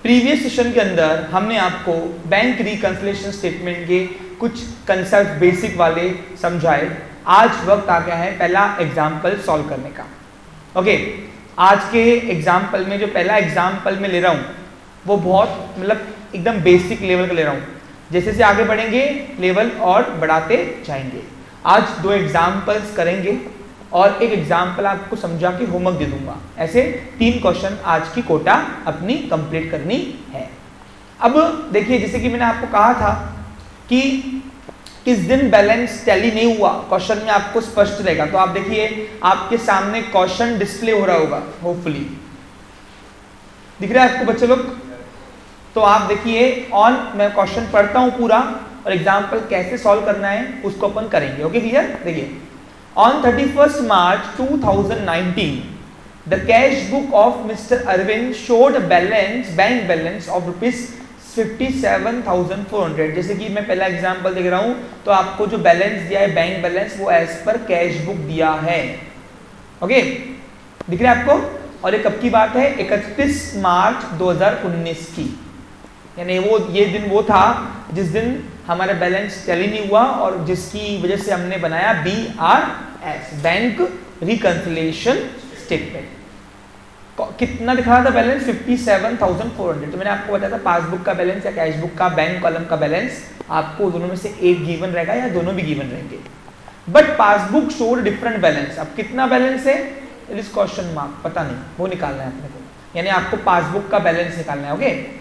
Previous session के अंदर हमने आपको बैंक रिकंसिलिएशन स्टेटमेंट के कुछ कंसेप्ट बेसिक वाले समझाए। आज वक्त आ गया है पहला एग्जाम्पल सॉल्व करने का। ओके, आज के एग्जाम्पल में जो पहला एग्जाम्पल मैं ले रहा हूँ वो बहुत मतलब एकदम बेसिक लेवल का ले रहा हूँ। जैसे जैसे आगे बढ़ेंगे लेवल और बढ़ाते जाएंगे। आज 2 एग्जाम्पल्स करेंगे और एक एग्जाम्पल आपको समझा के होमवर्क दे दूंगा। ऐसे 3 क्वेश्चन आज की कोटा अपनी कंप्लीट करनी है। अब देखिए, जैसे कि मैंने आपको कहा था कि किस दिन बैलेंस टैली नहीं हुआ, क्वेश्चन में आपको स्पष्ट रहेगा। तो आप देखिए, आपके सामने क्वेश्चन डिस्प्ले हो रहा होगा, होपफुली दिख रहा है आपको बच्चे लोग। तो आप देखिए ऑन, मैं क्वेश्चन पढ़ता हूं पूरा और एग्जाम्पल कैसे सॉल्व करना है उसको अपन करेंगे। Okay, clear? देखिए, on 31st March 2019, the cash book of Mr. Arvind showed a balance, bank balance of rupees 57,400। जैसे कि मैं पहला एग्जांपल देख रहा हूं, तो आपको जो बैलेंस दिया है बैंक बैलेंस वो एज पर कैश बुक दिया है। ओके, दिख रहा है आपको? और ये कब की बात है? 31 मार्च 2019 की। यानी वो ये दिन वो था जिस दिन हमारा बैलेंस टैली नहीं हुआ और जिसकी वजह से हमने बनाया BRS, बैंक रिकंसिलिएशन स्टेटमेंट। कितना दिखा रहा था बैलेंस? 57,400। तो मैंने आपको बताया था पासबुक का बैलेंस या कैश बुक का बैंक कॉलम का बैलेंस आपको दोनों में से एक गिवन रहेगा या दोनों भी गिवन रहेंगे। But passbook showed different balance. अब कितना बैलेंस है इस क्वेश्चन मार्क, पता नहीं, वो निकालना है अपने को। यानी आपको पासबुक का बैलेंस निकालना है। Okay,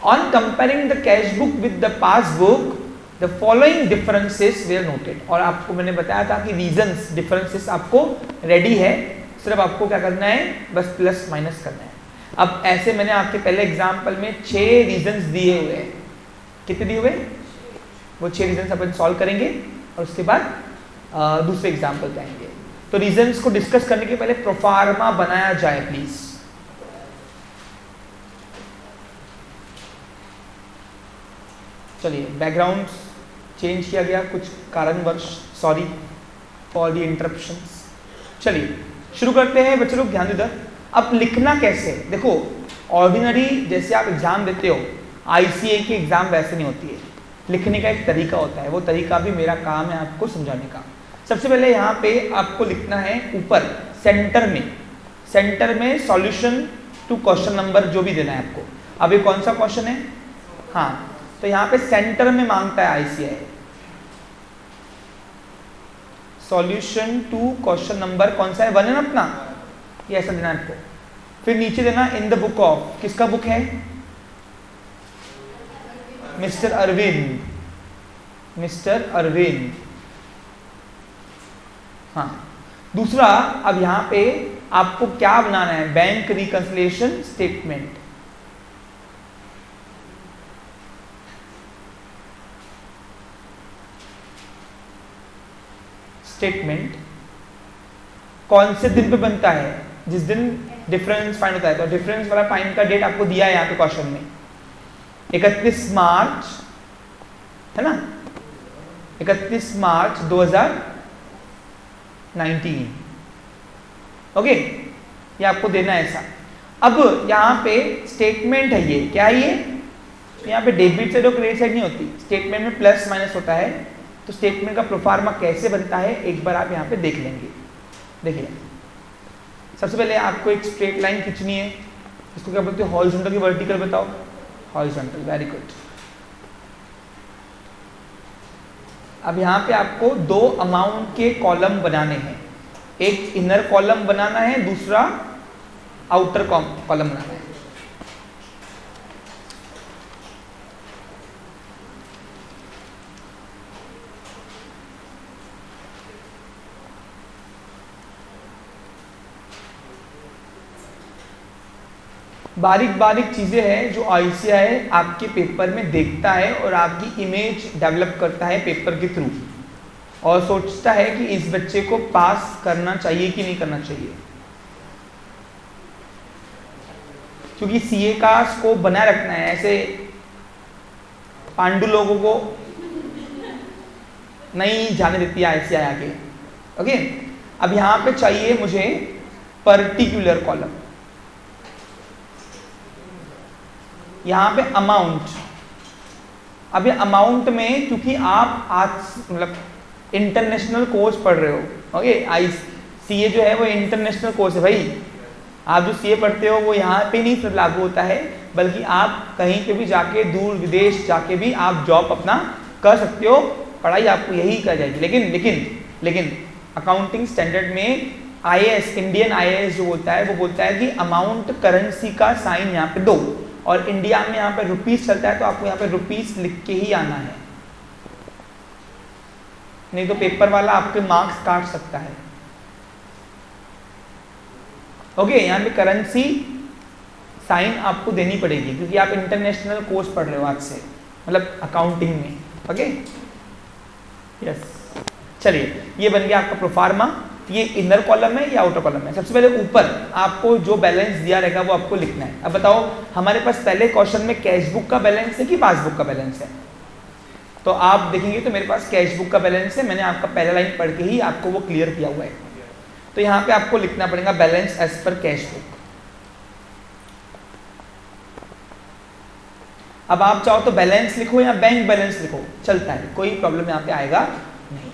On comparing the cash book with the passbook, the following differences were noted। और आपको मैंने बताया था कि reasons, differences आपको रेडी है, सिर्फ आपको क्या करना है, बस प्लस माइनस करना है। अब ऐसे मैंने आपके पहले एग्जाम्पल में 6 रीजंस दिए हुए हैं। कितने दिए हुए? वो 6 रीजंस अपन सॉल्व करेंगे और उसके बाद दूसरे एग्जाम्पल पे आएंगे। तो रीजंस को डिस्कस करने के पहले प्रोफार्मा बनाया जाए प्लीज। चलिए, बैकग्राउंड चेंज किया गया कुछ कारणवश, सॉरी फॉर द इंटरप्शंस। चलिए शुरू करते हैं बच्चे लोग, ध्यान दीजिए। अब लिखना कैसे? देखो, ऑर्डिनरी जैसे आप एग्जाम देते हो, ICA की एग्जाम वैसे नहीं होती है। लिखने का एक तरीका होता है, वो तरीका भी मेरा काम है आपको समझाने का। सबसे पहले यहाँ पे आपको लिखना है ऊपर सेंटर में सॉल्यूशन टू क्वेश्चन नंबर जो भी देना है आपको। अब ये कौन सा क्वेश्चन है? हाँ, तो यहाँ पे सेंटर में मांगता है ICA solution to question number कौन सा है? 1 है ना अपना, ये ऐसा देना है आपको। फिर नीचे देना इन द बुक ऑफ, किसका बुक है? मिस्टर अरविंद। हाँ, दूसरा, अब यहाँ पे आपको क्या बनाना है? Bank reconciliation statement. कौन से दिन पे बनता है? जिस दिन डिफरेंस फाइंड होता है। तो डिफरेंस वाला फाइंड का डेट आपको दिया है यहाँ पे क्वेश्चन में, 31 मार्च है ना, 31 मार्च 2019। ओके, ये आपको देना है ऐसा। अब यहाँ पे स्टेटमेंट है, ये क्या है? ये यहाँ पे डेबिट साइड और क्रेडिट साइड नहीं होती, स्टेटमेंट में प्लस माइनस होता है। तो स्टेटमेंट का प्रोफार्मा कैसे बनता है एक बार आप यहाँ पे देख लेंगे। देखिए, सबसे पहले आपको एक स्ट्रेट लाइन खींचनी है, इसको क्या बोलते हैं? हॉरिजॉन्टल की वर्टिकल बताओ? Horizontal, very good. अब यहाँ पे आपको 2 अमाउंट के कॉलम बनाने हैं, एक इनर कॉलम बनाना है, दूसरा आउटर कॉलम बनाना है। बारीक बारीक चीज़ें हैं जो ICA आपके पेपर में देखता है और आपकी इमेज डेवलप करता है पेपर के थ्रू, और सोचता है कि इस बच्चे को पास करना चाहिए कि नहीं करना चाहिए। क्योंकि CA का स्कोप बनाए रखना है, ऐसे पांडु लोगों को नहीं जाने देती है ICA आगे। ओके, अब यहाँ पे चाहिए मुझे पर्टिकुलर कॉलम। यहाँ पे अमाउंट, अब ये अमाउंट में क्योंकि आप आज मतलब इंटरनेशनल कोर्स पढ़ रहे हो, ओके, CA जो है वो इंटरनेशनल कोर्स है भाई। आप जो CA पढ़ते हो वो यहाँ पे नहीं लागू होता है, बल्कि आप कहीं पे भी जाके दूर विदेश जाके भी आप जॉब अपना कर सकते हो, पढ़ाई आपको यही कर जाएगी। लेकिन लेकिन लेकिन अकाउंटिंग स्टैंडर्ड में IAS, इंडियन IAS जो बोलता है वो बोलता है कि अमाउंट करेंसी का साइन यहाँ पे दो, और इंडिया में यहाँ पे रुपीस चलता है तो आपको यहाँ पे रुपीस लिख के ही आना है, नहीं तो पेपर वाला आपके मार्क्स काट सकता है। ओके, यहाँ पे करेंसी साइन आपको देनी पड़ेगी क्योंकि आप इंटरनेशनल कोर्स पढ़ रहे हो आज से, मतलब अकाउंटिंग में। ओके, यस, चलिए ये बन गया आपका प्रोफार्मा। ये इनर कॉलम है या आउटर कॉलम है? सबसे पहले ऊपर आपको जो बैलेंस दिया रहेगा वो आपको लिखना है। अब बताओ हमारे पास पहले क्वेश्चन में कैश बुक का बैलेंस है कि पासबुक का बैलेंस है? तो आप देखेंगे तो मेरे पास कैश बुक का बैलेंस है, मैंने आपका पहला लाइन पढ़ के ही आपको वो क्लियर किया हुआ है। तो यहाँ पे आपको लिखना पड़ेगा balance as per cash book. अब आप चाहो तो बैलेंस लिखो या बैंक बैलेंस लिखो, चलता है, कोई प्रॉब्लम यहाँ पे आएगा नहीं।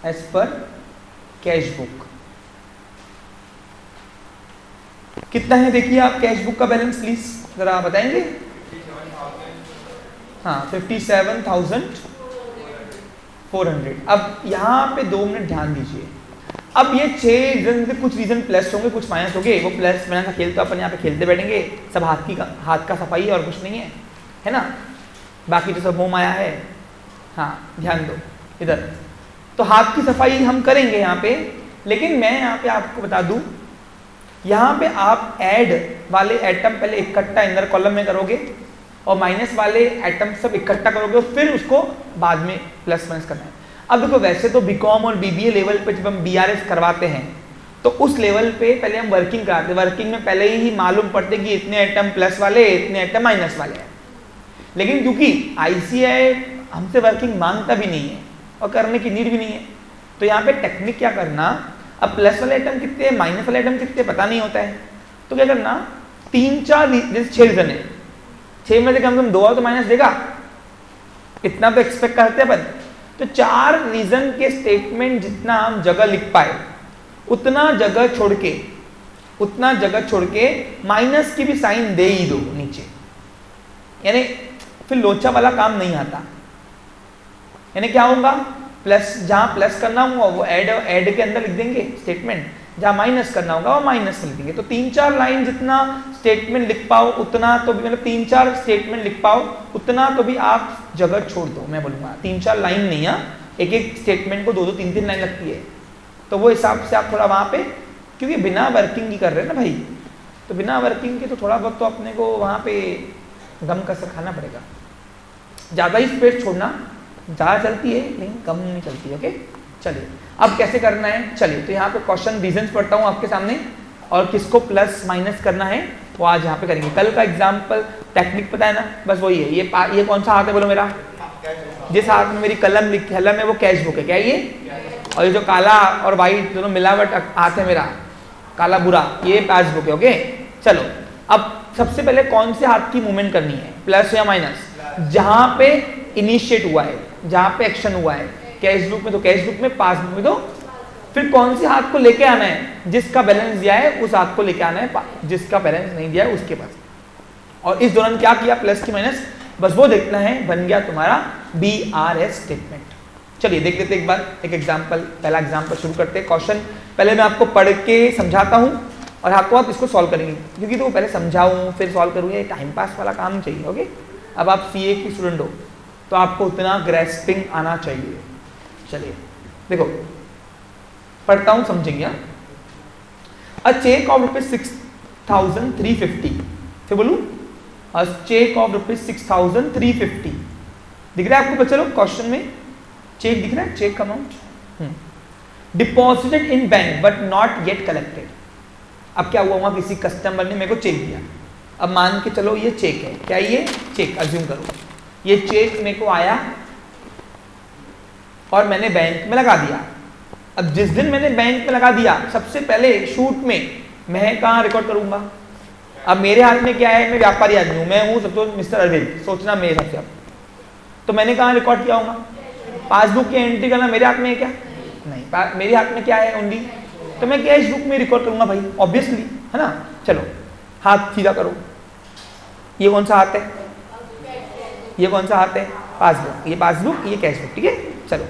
एज पर कैश बुक कितना है देखिए आप कैश बुक का बैलेंस प्लीज जरा बताएंगे। हाँ, 57,400। अब यहाँ पे 2 मिनट ध्यान दीजिए। अब ये 6 रीजन में कुछ रीजन प्लस होंगे कुछ माइनस होंगे, वो प्लस माइनस का खेल तो अपन यहाँ पे खेलते बैठेंगे, सब हाथ का सफाई और कुछ नहीं है ना, बाकी तो सब मोह माया है। हाँ ध्यान दो इधर, तो हाथ की सफाई हम करेंगे यहाँ पे, लेकिन मैं यहाँ पे आपको बता दूं, यहाँ पे आप ऐड वाले एटम पहले इकट्ठा इनर कॉलम में करोगे और माइनस वाले एटम सब इकट्ठा करोगे और फिर उसको बाद में प्लस माइनस करना है। अब देखो वैसे तो बीकॉम और BBA लेवल पे जब हम BRS करवाते हैं तो उस लेवल पे पहले हम वर्किंग कराते हैं, वर्किंग में पहले ही मालूम पड़ते कि इतने एटम प्लस वाले इतने एटम माइनस वाले हैं। लेकिन क्योंकि ICAI हमसे वर्किंग मांगता भी नहीं है और करने की नीड भी नहीं है, तो यहाँ पे टेक्निक क्या करना, अब प्लस वाले आइटम कितने हैं माइनस वाले आइटम कितने पता नहीं होता है, तो क्या करना 3-4 जैसे 6 रीजन है, 6 में से कम से कम 2 और तो माइनस देगा, इतना तो एक्सपेक्ट करते हैं अपन। तो 4 रीजन के स्टेटमेंट जितना हम जगह लिख पाए उतना जगह छोड़ के माइनस की भी साइन दे ही दो नीचे, यानी फिर लोचा वाला काम नहीं आता। यानी क्या होगा, प्लस जहां प्लस करना होगा वो ऐड के अंदर लिख देंगे स्टेटमेंट, जहां माइनस करना होगा वो माइनस में लिख देंगे। तो 3-4 लाइन जितना स्टेटमेंट लिख पाओ उतना तो भी, मतलब 3-4 स्टेटमेंट लिख पाओ उतना तो भी आप जगह छोड़ दो। मैं बोलूंगा 3-4 लाइन नहीं है, एक स्टेटमेंट को 2-2, 3-3 लाइन लगती है, तो वो हिसाब से आप थोड़ा वहां पे, क्योंकि बिना वर्किंग की कर रहे हैं ना भाई, तो बिना वर्किंग के तो थोड़ा बहुत तो अपने को वहां पे गम कसर खाना पड़ेगा। ज्यादा ही स्पेस छोड़ना, ज़्यादा चलती है लेकिन कम नहीं चलती। ओके, चलिए अब कैसे करना है, चलिए तो यहाँ पे क्वेश्चन रीजंस पढ़ता हूँ आपके सामने, और किसको प्लस माइनस करना है वो आज यहाँ पे करेंगे। कल का एग्जाम्पल टेक्निक पता है ना, बस वही है। ये कौन सा हाथ है बोलो मेरा, जिस हाथ में मेरी कलम है वो कैश बुक है क्या ये, और ये जो काला और वाइट दोनों मिलावट हाथ है मेरा, काला बुरा, ये पासबुक है। ओके चलो, अब सबसे पहले कौन से हाथ की मूवमेंट करनी है, प्लस या माइनस, जहां पे इनिशिएट हुआ है, जहां पे एक्शन हुआ है। कैश बुक में तो कैश बुक में, पासबुक में तो फिर कौन से हाथ को लेके आना है, जिसका बैलेंस दिया है उस हाथ को लेके आना है, जिसका बैलेंस नहीं दिया है उसके पास। और इस दौरान क्या किया, प्लस की माइनस, बस वो देखना है, बन गया तुम्हारा BRS स्टेटमेंट। चलिए देख लेते एक बार एक एग्जाम्पल, पहला एग्जाम्पल शुरू करते हैं। क्वेश्चन पहले मैं आपको पढ़ के समझाता हूँ और आपको आप इसको सॉल्व करेंगे, क्योंकि तो पहले समझाऊँ फिर सॉल्व करूँ, ये टाइम पास वाला काम चाहिए। ओके, अब आप CA की स्टूडेंट हो तो आपको उतना ग्रेस्पिंग आना चाहिए। चलिए देखो पढ़ता हूं, समझेंगे। अ चेक ऑफ ₹6,350, फिर बोलूं अ चेक ऑफ ₹6,350, दिख रहा है आपको बच्चों लोग क्वेश्चन में चेक दिख रहा है, cheque amount deposited in bank but not yet collected. अब क्या हुआ, किसी कस्टमर ने मेरे को चेक दिया, अब मान के चलो ये चेक है, क्या ये चेक, अज्यूम करो ये चेक मेरे को आया और मैंने बैंक में लगा दिया। अब जिस दिन मैंने बैंक में लगा दिया, सबसे पहले शूट में मैं कहाँ रिकॉर्ड करूंगा? अब मेरे हाथ में क्या है, मैं व्यापारी आदमी हूँ, मैं हूँ सब तो मिस्टर अरविंद, सोचना मेरे हिसाब से। अब तो मैंने कहाँ रिकॉर्ड किया होगा? पासबुक की एंट्री करना मेरे हाथ में है क्या? नहीं, मेरे हाथ में क्या है ओनली, तो मैं कैश बुक में रिकॉर्ड करूंगा भाई, ऑब्वियसली, है ना। चलो हाथ सीधा करो, ये कौन सा हाथ है? ये कौन सा हाथ है? पासबुक। ये पासबुक, ये कैश बुक, ठीक है। चलो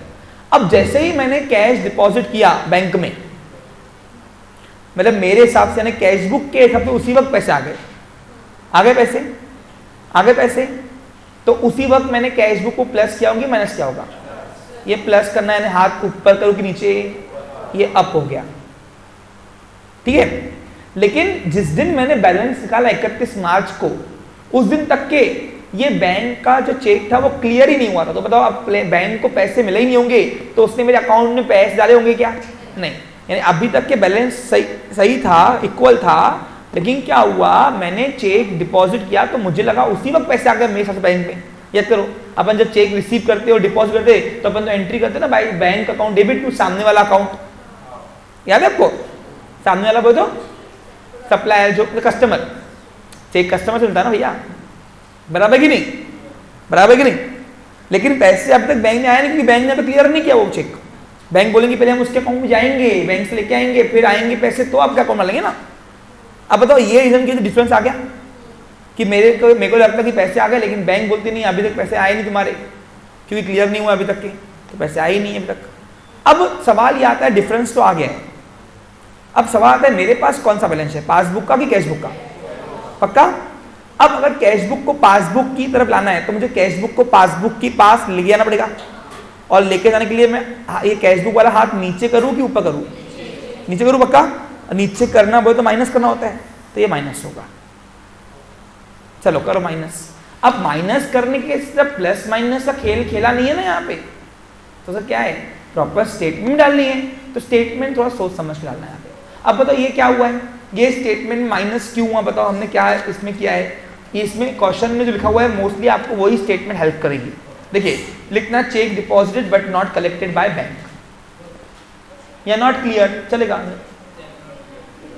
अब जैसे ही मैंने कैश डिपॉजिट किया बैंक में, मतलब मेरे हिसाब से कैश बुक के हिसाब से उसी वक्त पैसे आ गए, आ गए पैसे, आ गए पैसे, तो उसी वक्त मैंने कैश बुक को प्लस किया होगा, माइनस किया होगा? ये प्लस करना है, हाथ ऊपर करो कि नीचे, ये अप हो गया, ठीक है। लेकिन जिस दिन मैंने बैलेंस निकाला 31 मार्च को, उस दिन तक के ये बैंक का जो चेक था वो क्लियर ही नहीं हुआ था। तो बताओ अब बैंक को पैसे मिले ही नहीं होंगे तो उसने मेरे अकाउंट में पैसे डाले होंगे क्या? नहीं, यानी अभी तक के बैलेंस सही था, इक्वल था, लेकिन क्या हुआ, मैंने चेक डिपॉजिट किया तो मुझे लगा उसी वक्त पैसे आ गए मेरे साथ बैंक में। याद करो, अपन जब चेक रिसीव करते और डिपॉजिट करते तो अपन तो एंट्री करते ना भाई, बैंक अकाउंट डेबिट टू सामने वाला अकाउंट, याद है आपको? सामने वाला बोलो सप्लायर, जो कस्टमर, चेक कस्टमर से मिलता है ना भैया, बराबर कि नहीं? बराबर कि नहीं? लेकिन पैसे अब तक बैंक ने आया नहीं, क्योंकि बैंक ने अभी क्लियर नहीं किया वो चेक। बैंक बोलेंगे पहले हम उसके अकाउंट में जाएंगे, बैंक से लेके आएंगे, फिर आएंगे पैसे तो आपका अकाउंट में लेंगे ना। अब बताओ ये रीजन की डिफरेंस आ गया कि मेरे को लगता है कि पैसे आ गए, लेकिन बैंक बोलती नहीं अभी तक पैसे आए नहीं तुम्हारे, क्योंकि क्लियर नहीं हुआ अभी तक के, तो पैसे आए ही नहीं अभी तक। अब सवाल ये आता है, डिफरेंस तो आ गया है, अब सवाल आता है मेरे पास कौन सा बैलेंस है, पासबुक का कि कैश बुक का? पक्का? अब अगर कैश बुक को पासबुक की तरफ लाना है तो मुझे कैश बुक को पासबुक की पास ले जाना पड़ेगा, और लेके जाने के लिए मैं ये कैश बुक वाला हाथ नीचे करूं कि ऊपर करूं? नीचे करूं पक्का? नीचे करना बोले तो माइनस करना होता है, तो ये माइनस होगा। चलो करो माइनस। अब माइनस करने के सिर्फ प्लस माइनस का खेल खेला नहीं है ना यहाँ पे, तो सर क्या है, प्रॉपर स्टेटमेंट डालनी है, तो स्टेटमेंट थोड़ा सोच समझ के डालना है यहाँ पे। अब बताओ ये क्या हुआ है, ये स्टेटमेंट माइनस क्यों हुआ? बताओ हमने क्या है इसमें किया है, ये इसमें क्वेश्चन में जो लिखा हुआ है मोस्टली आपको वही स्टेटमेंट हेल्प करेगी। देखिए लिखना, cheque deposited but not collected by bank, या नॉट क्लियर चलेगा,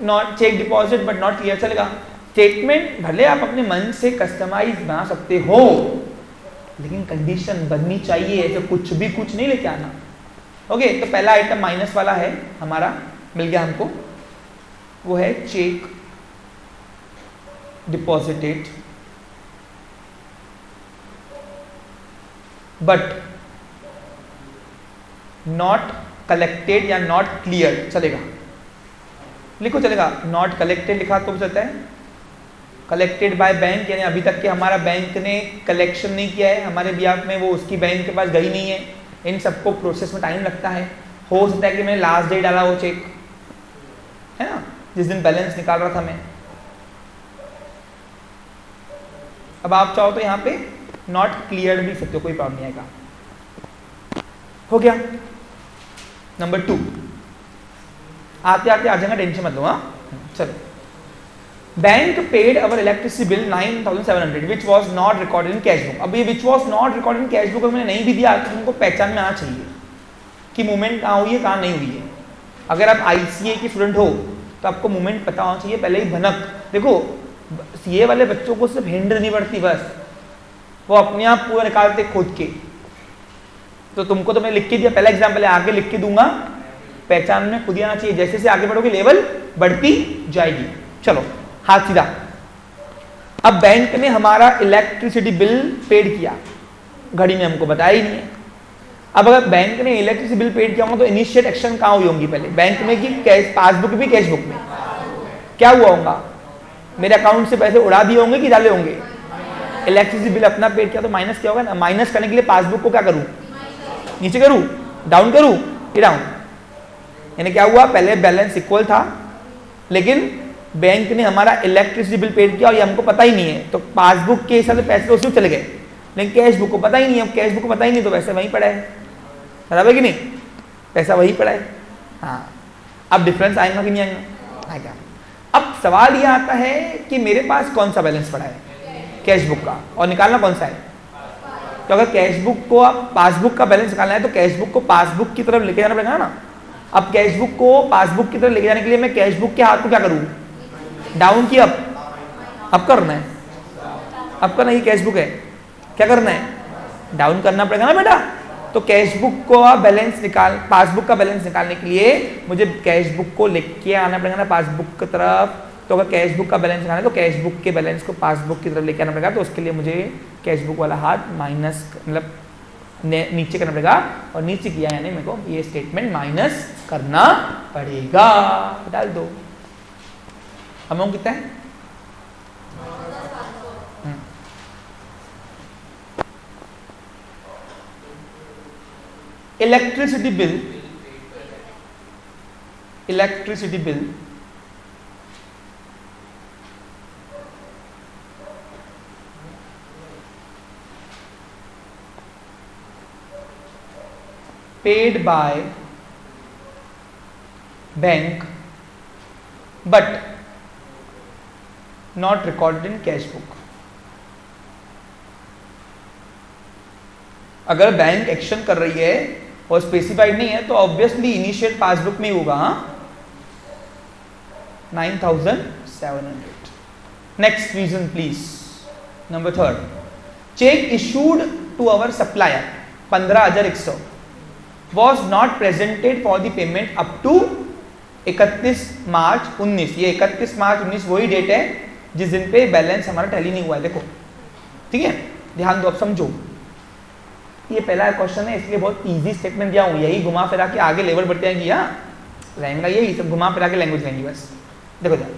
not cheque deposit but not clear चलेगा। स्टेटमेंट भले आप अपने मन से कस्टमाइज बना सकते हो, लेकिन कंडीशन बननी चाहिए, ऐसे कुछ भी कुछ नहीं लेके आना। ओके, तो पहला आइटम माइनस वाला है हमारा, मिल गया हमको, वो है check deposited but not collected या नॉट क्लियर चलेगा, लिखो चलेगा, नॉट कलेक्टेड लिखा तो चलता है, कलेक्टेड बाय बैंक यानी अभी तक के हमारा बैंक ने कलेक्शन नहीं किया है हमारे बिहाफ में, वो उसकी बैंक के पास गई नहीं है, इन सबको प्रोसेस में टाइम लगता है। हो सकता है कि मैंने लास्ट डे डाला वो चेक, है ना, जिस दिन बैलेंस निकाल रहा था मैं। अब आप चाहो तो यहाँ पे नॉट क्लियर भी सकते हो, कोई प्रॉब्लम नहीं आएगा। हो गया नंबर 2, आते आते आ जाएगा, टेंशन मत लो। हाँ चलो, bank paid our electricity bill 9700 which was not recorded in cash book. अब ये which was not recorded in cash book मैंने नहीं भी दिया तो तुमको पहचान में आना चाहिए कि मूवमेंट कहाँ हुई है कहाँ नहीं हुई है। अगर आप ICA की स्टूडेंट हो तो आपको मूवमेंट पता होना चाहिए पहले ही भनक। देखो CA वाले बच्चों को सिर्फ हिंट नहीं पड़ती, बस वो अपने आप पूरा निकालते खोद के। तो तुमको तो मैं लिख के दिया, पहला एग्जाम्पल है, आगे लिख के दूंगा, पहचान में खुद ही आना चाहिए। जैसे जैसे आगे बढ़ोगे लेवल बढ़ती जाएगी। चलो हाथ सीधा। अब बैंक ने हमारा इलेक्ट्रिसिटी बिल पेड किया, घड़ी में हमको बताया ही नहीं है। अब अगर बैंक ने इलेक्ट्रिसिटी बिल पेड किया होगा तो इनिशिएट एक्शन कहाँ हुई होंगी, पहले बैंक में कि कैश पासबुक भी कैश बुक में? क्या हुआ होगा, मेरे अकाउंट से पैसे उड़ा दिए होंगे कि डाले होंगे? इलेक्ट्रिसिटी बिल अपना पेड किया तो माइनस क्या होगा ना, माइनस करने के लिए पासबुक को क्या करूं, नीचे करूं, डाउन करूं, ये डाउन। यानी क्या हुआ, पहले बैलेंस इक्वल था लेकिन बैंक ने हमारा इलेक्ट्रिसिटी बिल पेड किया और ये हमको पता ही नहीं है, तो पासबुक के हिसाब से पैसे उसी चले गए, लेकिन कैश बुक को पता ही नहीं है। अब कैश बुक को पता ही नहीं तो पैसा वहीं पड़ा है, बराबर कि नहीं, पैसा वहीं पड़ा है। हाँ, अब डिफरेंस आएगा कि नहीं आएगा, आएगा। अब सवाल ये आता है कि मेरे पास कौन सा बैलेंस पड़ा है, कैश बुक का, और निकालना कौन सा है। तो अगर कैश बुक को आप पासबुक का बैलेंस निकालना है तो कैश बुक को पासबुक की तरफ लेके जाना पड़ेगा ना। अब कैश बुक को पासबुक की तरफ लेके जाने के लिए मैं कैश बुक के हाथ को क्या करूँ, डाउन की अप करना है, अप करना, ये कैश बुक है, क्या करना है, डाउन करना पड़ेगा ना बेटा। तो कैश बुक को बैलेंस पासबुक का बैलेंस निकालने के लिए मुझे कैश बुक को लेके आना पड़ेगा ना पासबुक की तरफ। तो अगर कैश बुक का बैलेंस निकालना है तो कैश बुक के बैलेंस को पासबुक की तरफ लेके आना पड़ेगा। तो उसके लिए मुझे कैश बुक वाला हाथ माइनस मतलब नीचे करना पड़ेगा, और नीचे किया यानी मेरे को ये स्टेटमेंट माइनस करना पड़ेगा। डाल दो, अमाउंट कितना है, electricity bill paid by bank but not recorded in cash book। अगर बैंक एक्शन कर रही है और स्पेसिफाइड नहीं है तो ऑब्वियसली इनिशियल पासबुक में ही होगा। 9700। Next reason please, number 3, cheque issued to our supplier 15,100 was not presented for the payment up to 31 मार्च 19। ये 31 मार्च 19 वही डेट है जिस दिन पे बैलेंस हमारा टैली नहीं हुआ है। देखो ठीक है, ध्यान दो, अब समझो। ये पहला क्वेश्चन है इसलिए बहुत इजी स्टेटमेंट दिया हूँ, यही घुमा फिरा के आगे लेवल बढ़ते हैं किया रहेगा, यही सब घुमा फिरा के लैंग्वेज लेंगी बस। देखो ध्यान,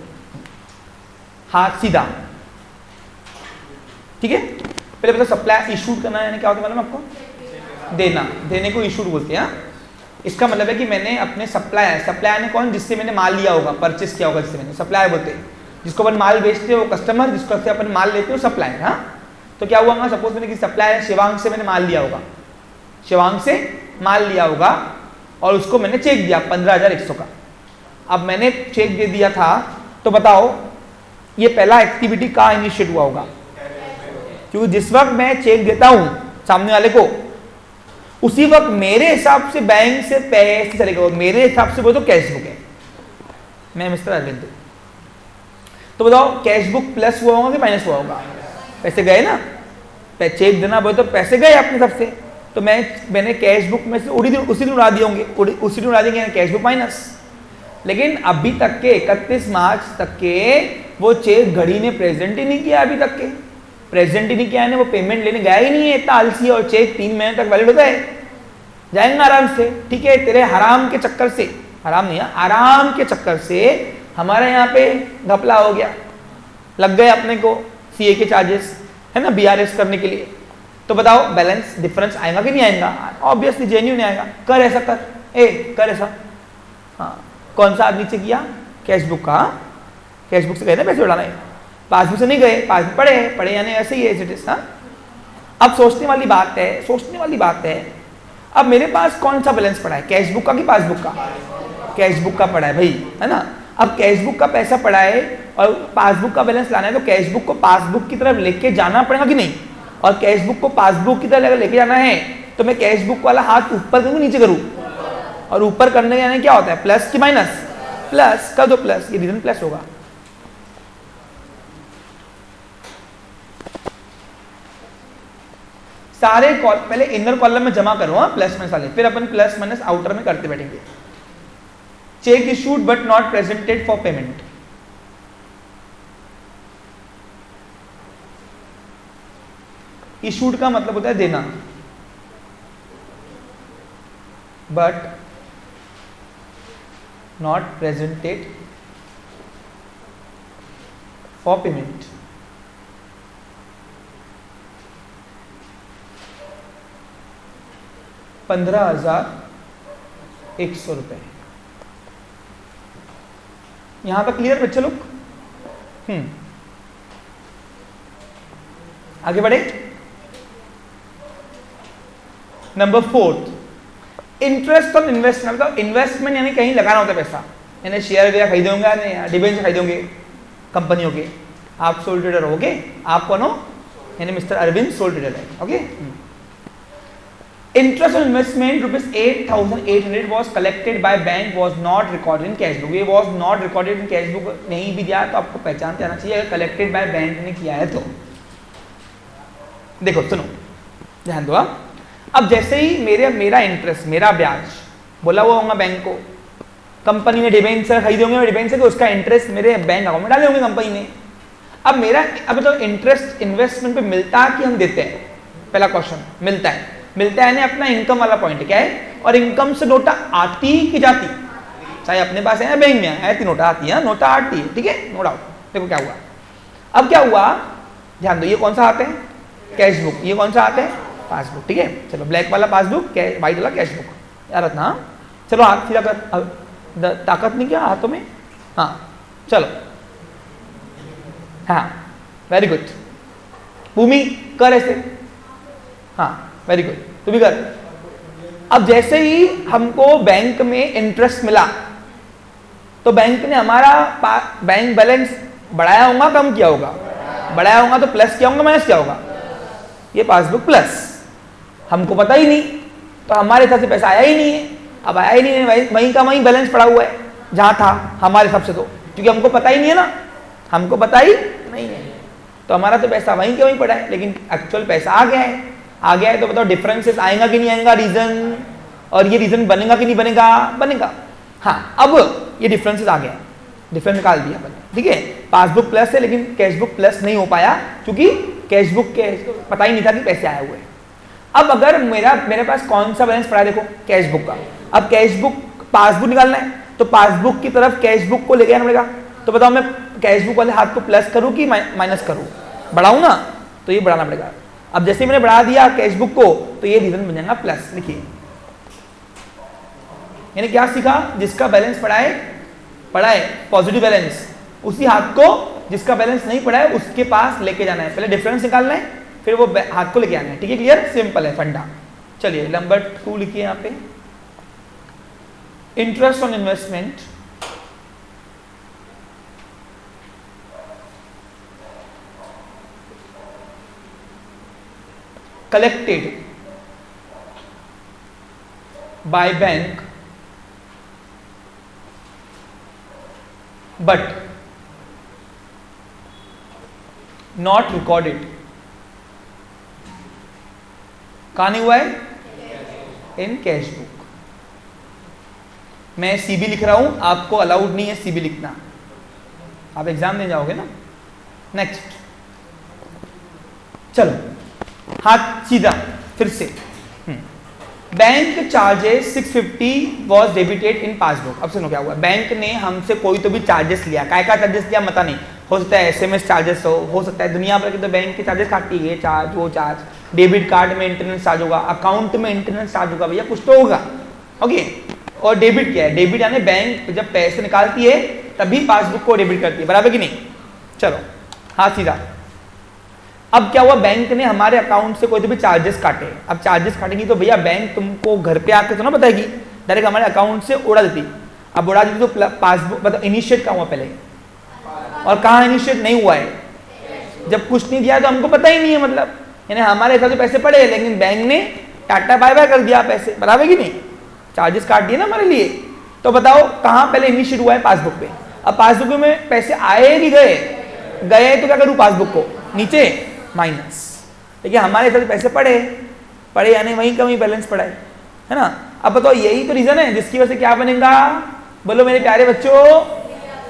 हाथ सीधा, ठीक है। पहले पता सप्लाई इशूड करना यानी क्या होता है मालूम आपको, देना, देने को इशूड बोलते हैं। इसका मतलब है कि मैंने अपने सप्लायर ने कौन, जिससे मैंने माल लिया होगा, परचेस किया होगा, जिससे मैंने सप्लायर बोलते हैं। जिसको अपन माल बेचते हो कस्टमर, जिसको से अपन माल लेते हो सप्लायर। हाँ, तो क्या हुआ, सपोज मैंने कि सप्लायर शिवांग से मैंने माल लिया होगा, शिवांग से माल लिया होगा और उसको मैंने चेक दिया 15,100 का। अब मैंने चेक दे दिया था, तो बताओ ये पहला एक्टिविटी कहाँ इनिशिएट हुआ होगा, क्योंकि जिस वक्त मैं चेक देता हूं सामने वाले को उसी वक्त मेरे हिसाब से बैंक से पैसे चलेगा, मेरे हिसाब से वो तो कैश बुक है, मैं मिस्टर अरविंद। तो बताओ कैश बुक प्लस हुआ होगा कि माइनस हुआ होगा, पैसे गए ना, चेक देना बोले तो पैसे गए अपने तरफ से, तो मैंने कैश बुक में से उसी दिन उड़ा दिए होंगे, उसी दिन उड़ा देंगे, कैश बुक माइनस। लेकिन अभी तक के 31 मार्च तक के वो चेक घड़ी ने प्रेजेंट ही नहीं किया, अभी तक के प्रेजेंट ही नहीं किया है, वो पेमेंट लेने गया ही नहीं है, इतना आलसी है। और चेक 3 महीने तक वैलिड होता है, जाएंगे आराम से, ठीक है। तेरे हराम के चक्कर से, हराम नहीं है, आराम के चक्कर से हमारे यहाँ पे घपला हो गया, लग गए अपने को सीए के चार्जेस, है ना, बीआरएस करने के लिए। तो बताओ बैलेंस डिफरेंस आएगा कि नहीं आएगा, ऑब्वियसली जेन्युइन आएगा। कर ऐसा, कर ऐसा, हाँ, कौन सा आदमी से किया, कैश बुक का, कैश बुक से गए ना पैसे उड़ाना है, पासबुक से नहीं गए, पासबुक पढ़े यानी ऐसे ही है। हाँ, अब सोचने वाली बात है, अब मेरे पास कौन सा बैलेंस पड़ा है, कैश बुक का कि पासबुक का, कैश बुक का पड़ा है भाई, है ना। अब कैश बुक का पैसा पड़ा है और पासबुक का बैलेंस लाना है, तो कैश बुक को पासबुक की तरफ लेके जाना पड़ेगा कि नहीं, और कैश बुक को पासबुक की तरफ लेके जाना है तो मैं कैश बुक वाला हाथ ऊपर करूँ नीचे करूँ, और ऊपर करने के यानी क्या होता है, प्लस कि माइनस, प्लस कर दो, प्लस, ये रीजन प्लस होगा। सारे पहले इनर कॉलम में जमा करो, प्लस माइनस वाले, फिर अपन प्लस माइनस आउटर में करते बैठेंगे। Check issued but not presented for payment, issued का मतलब होता है देना, but not presented for payment. ₹15,100। यहां तक क्लियर बच्चे लोग? आगे बढ़े। Number 4, interest on investment. मतलब इन्वेस्टमेंट यानी कहीं लगाना होता है पैसा, यानी शेयर वगैरह खरीदे होंगे या डिबेंचर खरीदे होंगे कंपनियों के। आप सोल ट्रेडर हो, ओके, आप कौन हो, यानी मिस्टर अरविंद सोल ट्रेडर है, okay. Interest on investment ₹8,800 was collected by bank was not recorded in cash book. ये was not recorded in cash book नहीं भी दिया तो आपको पहचानते आना चाहिए, अगर कलेक्टेड बाय बैंक ने किया है तो। देखो सुनो, ध्यान दो। अब जैसे ही मेरा इंटरेस्ट, मेरा ब्याज बोला हुआ होगा बैंक को, कंपनी ने डिबेंचर खरीदे होंगे, डिबेंचर के उसका इंटरेस्ट मेरे बैंक अकाउंट में डाले होंगे कंपनी ने। अब तो इंटरेस्ट इन्वेस्टमेंट पे मिलता है कि हम देते हैं? पहला क्वेश्चन, मिलता है। मिलता है ना, अपना इनकम वाला पॉइंट क्या है, और इनकम से नोटा आती कि जाती? चाहे अपने पास है या बैंक में है, नोटा आती है, नोटा आती है, ठीक है, नो डाउट। देखो क्या हुआ, अब क्या हुआ, ध्यान दो, ये कौन सा आते हैं? Cash book. ये कौन सा आते हैं? पासबुक, ठीक है। चलो ब्लैक वाला पासबुक, व्हाइट वाला कैश बुक, याद रखना। चलो हाथ सीधा कर, ताकत नहीं क्या हाथों में? हाँ चलो, हाँ वेरी गुड। भूमि कर ऐसे, हाँ वेरी गुड, तू भी कर। अब जैसे ही हमको बैंक में इंटरेस्ट मिला तो बैंक ने हमारा बैंक बैलेंस बढ़ाया होगा, कम किया होगा? बढ़ाया होगा, तो प्लस किया होगा, माइनस किया होगा? ये पासबुक प्लस, हमको पता ही नहीं, तो हमारे हिसाब से पैसा आया ही नहीं है। अब आया ही नहीं है, वहीं का वहीं बैलेंस पड़ा हुआ है जहां था हमारे हिसाब से, तो क्योंकि हमको पता ही नहीं है ना, हमको पता ही नहीं है, तो हमारा तो पैसा वहीं के वहीं पड़ा है। लेकिन एक्चुअल पैसा आ गया है, आ गया है, तो बताओ डिफरेंसेस आएगा कि नहीं आएगा रीजन, और ये रीजन बनेगा कि नहीं बनेगा? बनेगा। हाँ, अब ये डिफरेंसेस आ गया, डिफरेंस निकाल दिया अपन, ठीक है। पासबुक प्लस है लेकिन कैशबुक प्लस नहीं हो पाया, क्योंकि कैशबुक के पता ही नहीं था कि पैसे आए हुए हैं। अब अगर मेरे पास कौन सा बैलेंस पड़ा है, देखो कैशबुक का। अब कैशबुक, पासबुक निकालना है तो पासबुक की तरफ कैशबुक को लेके आना पड़ेगा। तो बताओ मैं कैशबुक वाले हाथ को प्लस करूं कि माइनस करूं? बढ़ाऊं ना, तो ये बढ़ाना पड़ेगा। अब जैसे मैंने बढ़ा दिया कैशबुक को, तो ये रीजन बन जाएगा प्लस। लिखिए, यानी क्या सीखा? जिसका बैलेंस पड़ा है पॉजिटिव बैलेंस, उसी हाथ को जिसका बैलेंस नहीं पड़ा है उसके पास लेके जाना है। पहले डिफरेंस निकालना है, फिर वो हाथ को लेके आना है, ठीक है। क्लियर? सिंपल है फंडा। चलिए नंबर 2 लिखिए यहाँ पे, interest on investment collected by bank but not recorded। कहां नहीं हुआ है? In cash book. मैं सीबी लिख रहा हूं, आपको अलाउड नहीं है सीबी लिखना, आप एग्जाम देने जाओगे ना। नेक्स्ट, चलो हाथ सीधा फिर से। Bank charges 650 was debited in passbook. अब सुनो क्या हुआ, बैंक ने हमसे कोई तो भी चार्जेस लिया, काय का चार्जेस लिया पता नहीं, हो सकता है SMS चार्जेस हो सकता है दुनिया भर के तो बैंक के चार्जेस काटती है, चार्ज वो चार्ज, डेबिट कार्ड में मेंटेनेंस चार्ज होगा, अकाउंट में मेंटेनेंस चार्ज होगा, भैया कुछ तो होगा, ओके। और डेबिट क्या है? डेबिट यानी बैंक जब पैसे निकालती है तभी पासबुक को डेबिट करती है, बराबर कि नहीं? चलो हाथ सीधा। अब क्या हुआ, बैंक ने हमारे अकाउंट से कोई तो भी चार्जेस काटे। अब चार्जेस काटेंगी तो भैया बैंक तुमको घर पे आके तो ना बताएगी, डायरेक्ट हमारे अकाउंट से उड़ा देती। अब उड़ा देती तो पासबुक मतलब इनिशिएट कहाँ हुआ पहले, और कहाँ इनिशिएट नहीं हुआ है? जब कुछ नहीं दिया तो हमको पता ही नहीं है, मतलब यानी हमारे हिसाब से पैसे पड़े लेकिन बैंक ने टाटा बाय बाय कर दिया पैसे, बराबर कि नहीं? चार्जेस काट दिए ना हमारे लिए। तो बताओ कहाँ पहले इनिशिएट हुआ है? पासबुक पे। अब पासबुक में पैसे आए कि गए? गए तो क्या करूँ? पासबुक को नीचे माइनस, देखिए हमारे हिसाब से पैसे पड़े यानी वहीं का वहीं बैलेंस पड़ा है ना। अब बताओ यही तो रीजन है जिसकी वजह से क्या बनेगा, बोलो मेरे प्यारे बच्चों?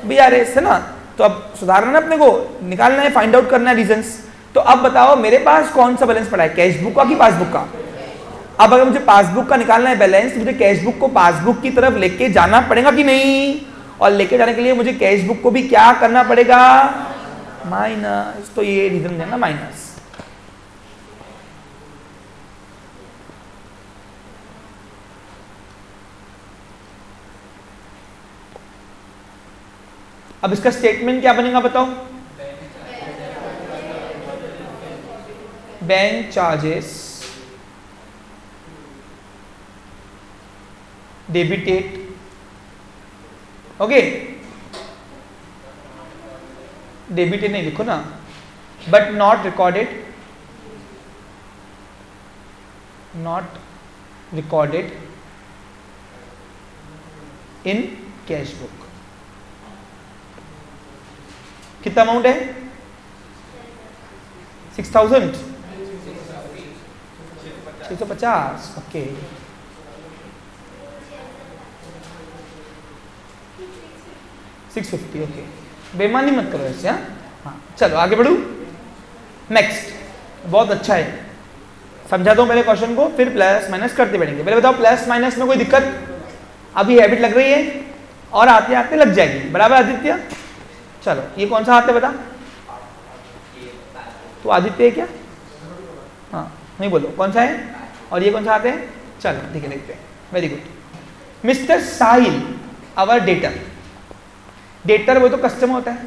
BRS है ना। तो अब सुधारना है अपने को, निकालना है, फाइंड आउट करना है रीजंस। तो अब बताओ मेरे पास कौन सा बैलेंस पड़ा है, कैशबुक का कि पासबुक का? अब अगर मुझे पासबुक का निकालना है बैलेंस, मुझे कैशबुक को पासबुक की तरफ लेके जाना पड़ेगा कि नहीं? और लेके जाने के लिए मुझे कैशबुक को भी क्या करना पड़ेगा? माइनस। तो ये रीजन है ना माइनस। अब इसका स्टेटमेंट क्या बनेगा बताओ? Bank charges debited, okay, debited नहीं लिखो ना, but not recorded recorded in cash book. कितना अमाउंट है? 6000 650। ओके, $650। ओके, बेईमानी मत करो ऐसे। हाँ, चलो आगे बढ़ू। नेक्स्ट, बहुत अच्छा है, समझा दो पहले क्वेश्चन को, फिर प्लस माइनस करते बढ़ेंगे। पहले बताओ प्लस माइनस में कोई दिक्कत? अभी हैबिट लग रही है और आते आते लग जाएगी, बराबर आदित्य? चलो, ये कौन सा हाथ है बता? तो आदित्य है क्या? हाँ, नहीं बोलो कौन सा है। और ये कौन सा हाथ है? चलो ठीक है, देखते हैं। Very good. Mister Sahil our debtor. Debtor वो तो कस्टमर होता है,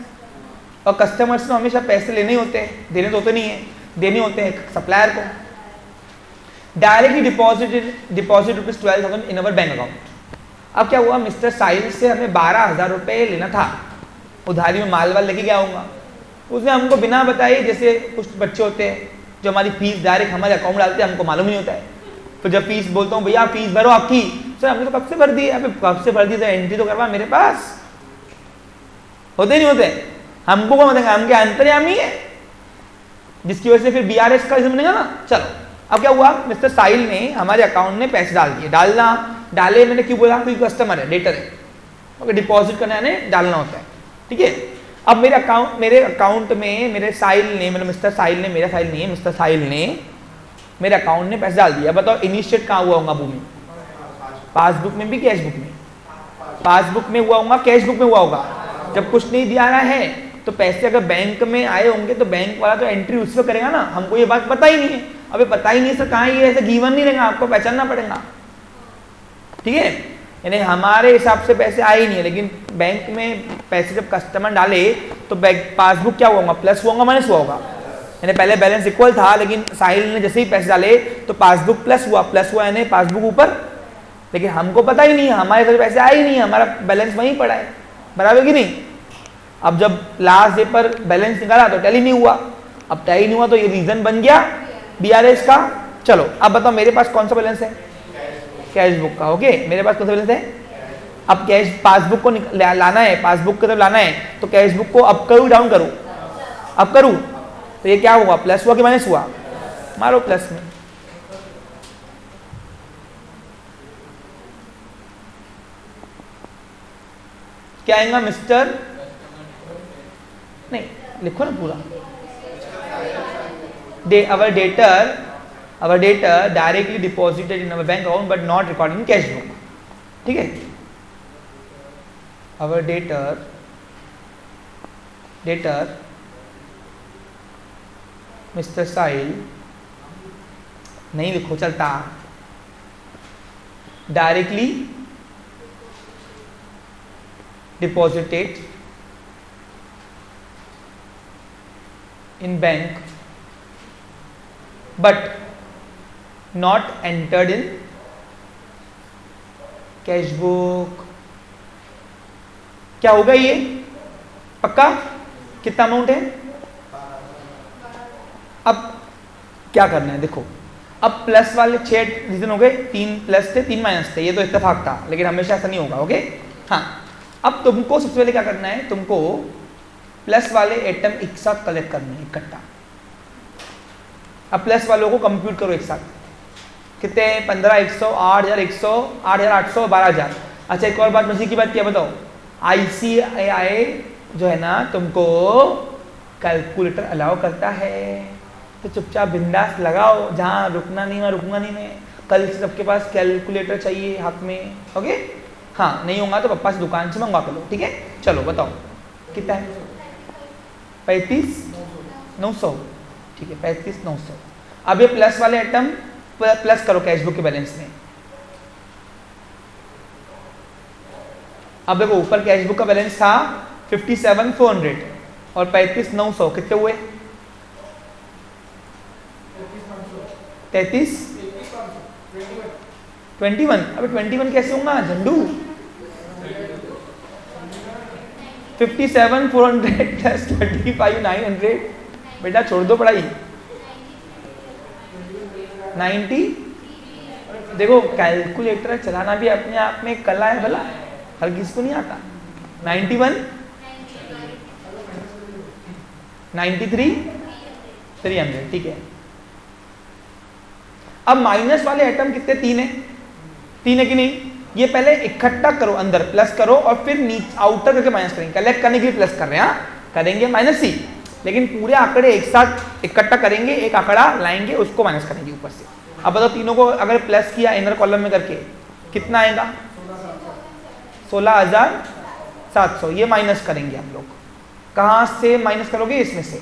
और कस्टमर्स को हमेशा पैसे लेने होते हैं, देने तो होते नहीं है, देने होते हैं सप्लायर को। Directly deposit rupees 12,000 in our bank account. अब क्या हुआ, मिस्टर साहिल से हमें 12,000 रुपये लेना था, उधारी में माल वाल लेके गया हूँगा। उसने हमको बिना बताए, जैसे कुछ बच्चे होते हैं जो हमारी फीस डायरेक्ट हमारे अकाउंट में डालते हैं, हमको मालूम नहीं होता है। तो जब फीस बोलता हूँ भैया फीस भरो आपकी, सर हमने तो कब से भर दी। अबे कब से भर दी तो एंट्री तो करवा मेरे पास। होते नहीं होते? हमको कौन बताएगा? हम क्या अंतर्यामी है जिसकी वजह से फिर BRS का बनेगा ना। चलो, अब क्या हुआ, मिस्टर साहिल ने हमारे अकाउंट में पैसे डाल दिए। डाले मैंने क्यों बोला? क्योंकि कस्टमर है, डेटर है, ओके, डिपॉजिट करना है, डालना होता है, ठीक है। अब मेरे अकाउंट में मेरे साहिल ने, मतलब मिस्टर साहिल ने, मेरा साहिल नहीं है, मिस्टर साहिल ने मेरे अकाउंट में पैसे डाल दिया। बताओ इनिशिएट कहाँ हुआ होगा भूमि? पासबुक में भी, कैश बुक में? पासबुक में हुआ होगा, कैश बुक में हुआ होगा। जब कुछ नहीं दिया रहा है तो पैसे अगर बैंक में आए होंगे तो बैंक वाला तो एंट्री उस पर करेगा ना। हमको ये बात पता ही नहीं है। अबे पता ही नहीं सर, कहाँ ये ऐसे गिवन नहीं रहेगा, आपको पहचानना पड़ेगा, ठीक है। यानी हमारे हिसाब से पैसे आए ही नहीं है, लेकिन बैंक में पैसे जब कस्टमर डाले तो पासबुक क्या हुआ होगा? प्लस हुआ होगा, माइनस हुआ होगा? यानी पहले बैलेंस इक्वल था, लेकिन साहिल ने जैसे ही पैसे डाले तो पासबुक प्लस हुआ यानी पासबुक ऊपर। लेकिन हमको पता ही नहीं है, हमारे घर पैसे आए ही नहीं है, हमारा बैलेंस वहीं पड़ा है, बराबर कि नहीं। अब जब लास्ट डे पर बैलेंस निकाला तो टैली नहीं हुआ। अब टैली नहीं हुआ तो ये रीजन बन गया BRS का। चलो अब बताओ मेरे पास कौन सा बैलेंस है? कैश बुक का, ओके। मेरे पास कौन सा बैलेंस है? अब कैश पासबुक को लाना है, पासबुक की तरफ लाना है, तो कैश बुक को अप करूँ डाउन करूँ? अप करूँ तो ये क्या हुआ? प्लस हुआ कि माइनस हुआ? मारो प्लस में। क्या आएगा मिस्टर? नहीं, लिखो ना पूरा। our debtor directly deposited in our bank account but not recorded in cash book, ठीक है। our debtor मिस्टर साहिल, नहीं लिखो चलता, directly deposited in bank but not entered in cash book. क्या होगा ये पक्का? कितना अमाउंट है? अब क्या करना है देखो, अब प्लस वाले 6 रीजन हो गए, 3 प्लस थे 3 माइनस थे, ये तो इत्तेफाक था, लेकिन हमेशा ऐसा नहीं होगा, ओके। हाँ, अब तुमको सबसे पहले क्या करना है, तुमको प्लस वाले आइटम एक साथ कलेक्ट करने हैं इकट्ठा। अब प्लस वालों को कंप्यूट करो एक साथ, कितने? 15, 100, 8,100, 8,800, 12,000। अच्छा एक और बात मजे की बात क्या बताओ, ICAI जो है ना तुमको कैलकुलेटर अलाउ करता है, तो चुपचाप बिंदास लगाओ, जहाँ रुकना नहीं, वहाँ रुकूंगा नहीं मैं। कल से सबके पास कैलकुलेटर चाहिए हाथ में, ओके। हाँ, नहीं होगा तो पापा से दुकान से मंगवा कर लो, ठीक है। चलो बताओ कितना है? 35,900, ठीक है, 35,900। अब ये प्लस वाले आइटम प्लस करो कैश बुक के बैलेंस में। अब देखो ऊपर कैश बुक का बैलेंस था 57,400 और 35,900 कितने हुए? 33, 21। अबे 21 कैसे होगा झंडू? 57,400 प्लस 35,900। बेटा छोड़ दो पढ़ाई। 90, देखो कैलकुलेटर चलाना भी अपने आप में कला है भला, हर किसी को नहीं आता। 91, 93, 300, ठीक है। अब माइनस वाले एटम कितने? 3 है, 3 है कि नहीं? ये पहले इकट्ठा करो, अंदर प्लस करो और फिर नीचे आउटर करके माइनस करेंगे। कलेक्ट करने के लिए प्लस कर रहे हैं, करेंगे माइनस ही, लेकिन पूरे आंकड़े एक साथ इकट्ठा करेंगे, एक आंकड़ा लाएंगे, उसको माइनस करेंगे ऊपर से। अब बताओ तीनों को अगर प्लस किया इनर कॉलम में करके कितना आएगा? 16,700। ये माइनस करेंगे हम लोग। कहाँ से माइनस करोगे? इसमें से।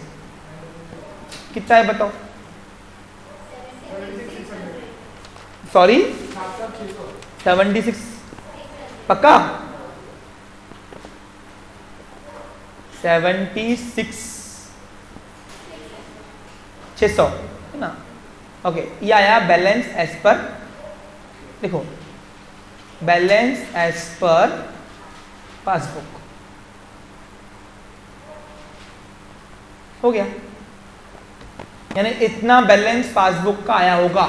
कितना है बताओ? सॉरी 76, पक्का? 76, 600 है ना? ओके, ये आया बैलेंस एज पर, देखो बैलेंस एज पर पासबुक हो गया। यानी इतना बैलेंस पासबुक का आया होगा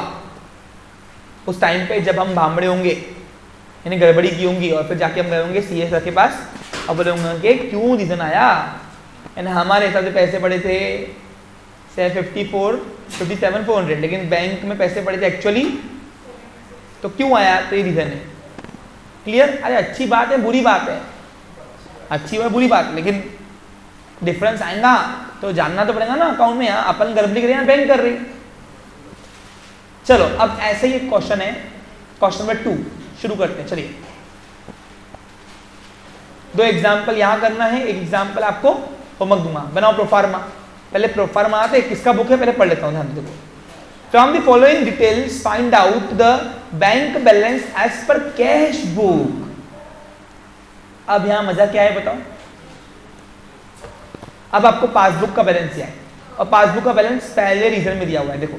उस टाइम पे जब हम भामड़े होंगे, यानी गड़बड़ी की होंगी, और फिर जाके हम गए होंगे सीए सर के पास और बोले होंगे क्यों रीजन आया, यानी हमारे हिसाब से पैसे पड़े थे 57,400, लेकिन बैंक में पैसे पड़े थे एक्चुअली, तो क्यों आया? तो ये रीजन है। क्लियर? अरे अच्छी बात है, बुरी बात है, अच्छी और बुरी बात, लेकिन डिफरेंस आएगा तो जानना तो पड़ेगा ना। अकाउंट में यहाँ अपन गड़बड़ी कर रहे हैं, बैंक कर रही। चलो अब ऐसे ही एक क्वेश्चन है, क्वेश्चन नंबर 2 शुरू करते हैं। चलिए 2 एग्जाम्पल यहां करना है, एक एग्जाम्पल आपको होमवर्क दूंगा। बनाओ प्रोफार्मा। पहले प्रोफार्मा आते हैं, किसका बुक है पहले पढ़ लेता हूं, ध्यान देखो। From the following details find out the bank balance as per cash book. अब यहां मजा क्या है बताओ? अब आपको पासबुक का बैलेंस दिया है और पासबुक का बैलेंस पहले रीजन में दिया हुआ है, देखो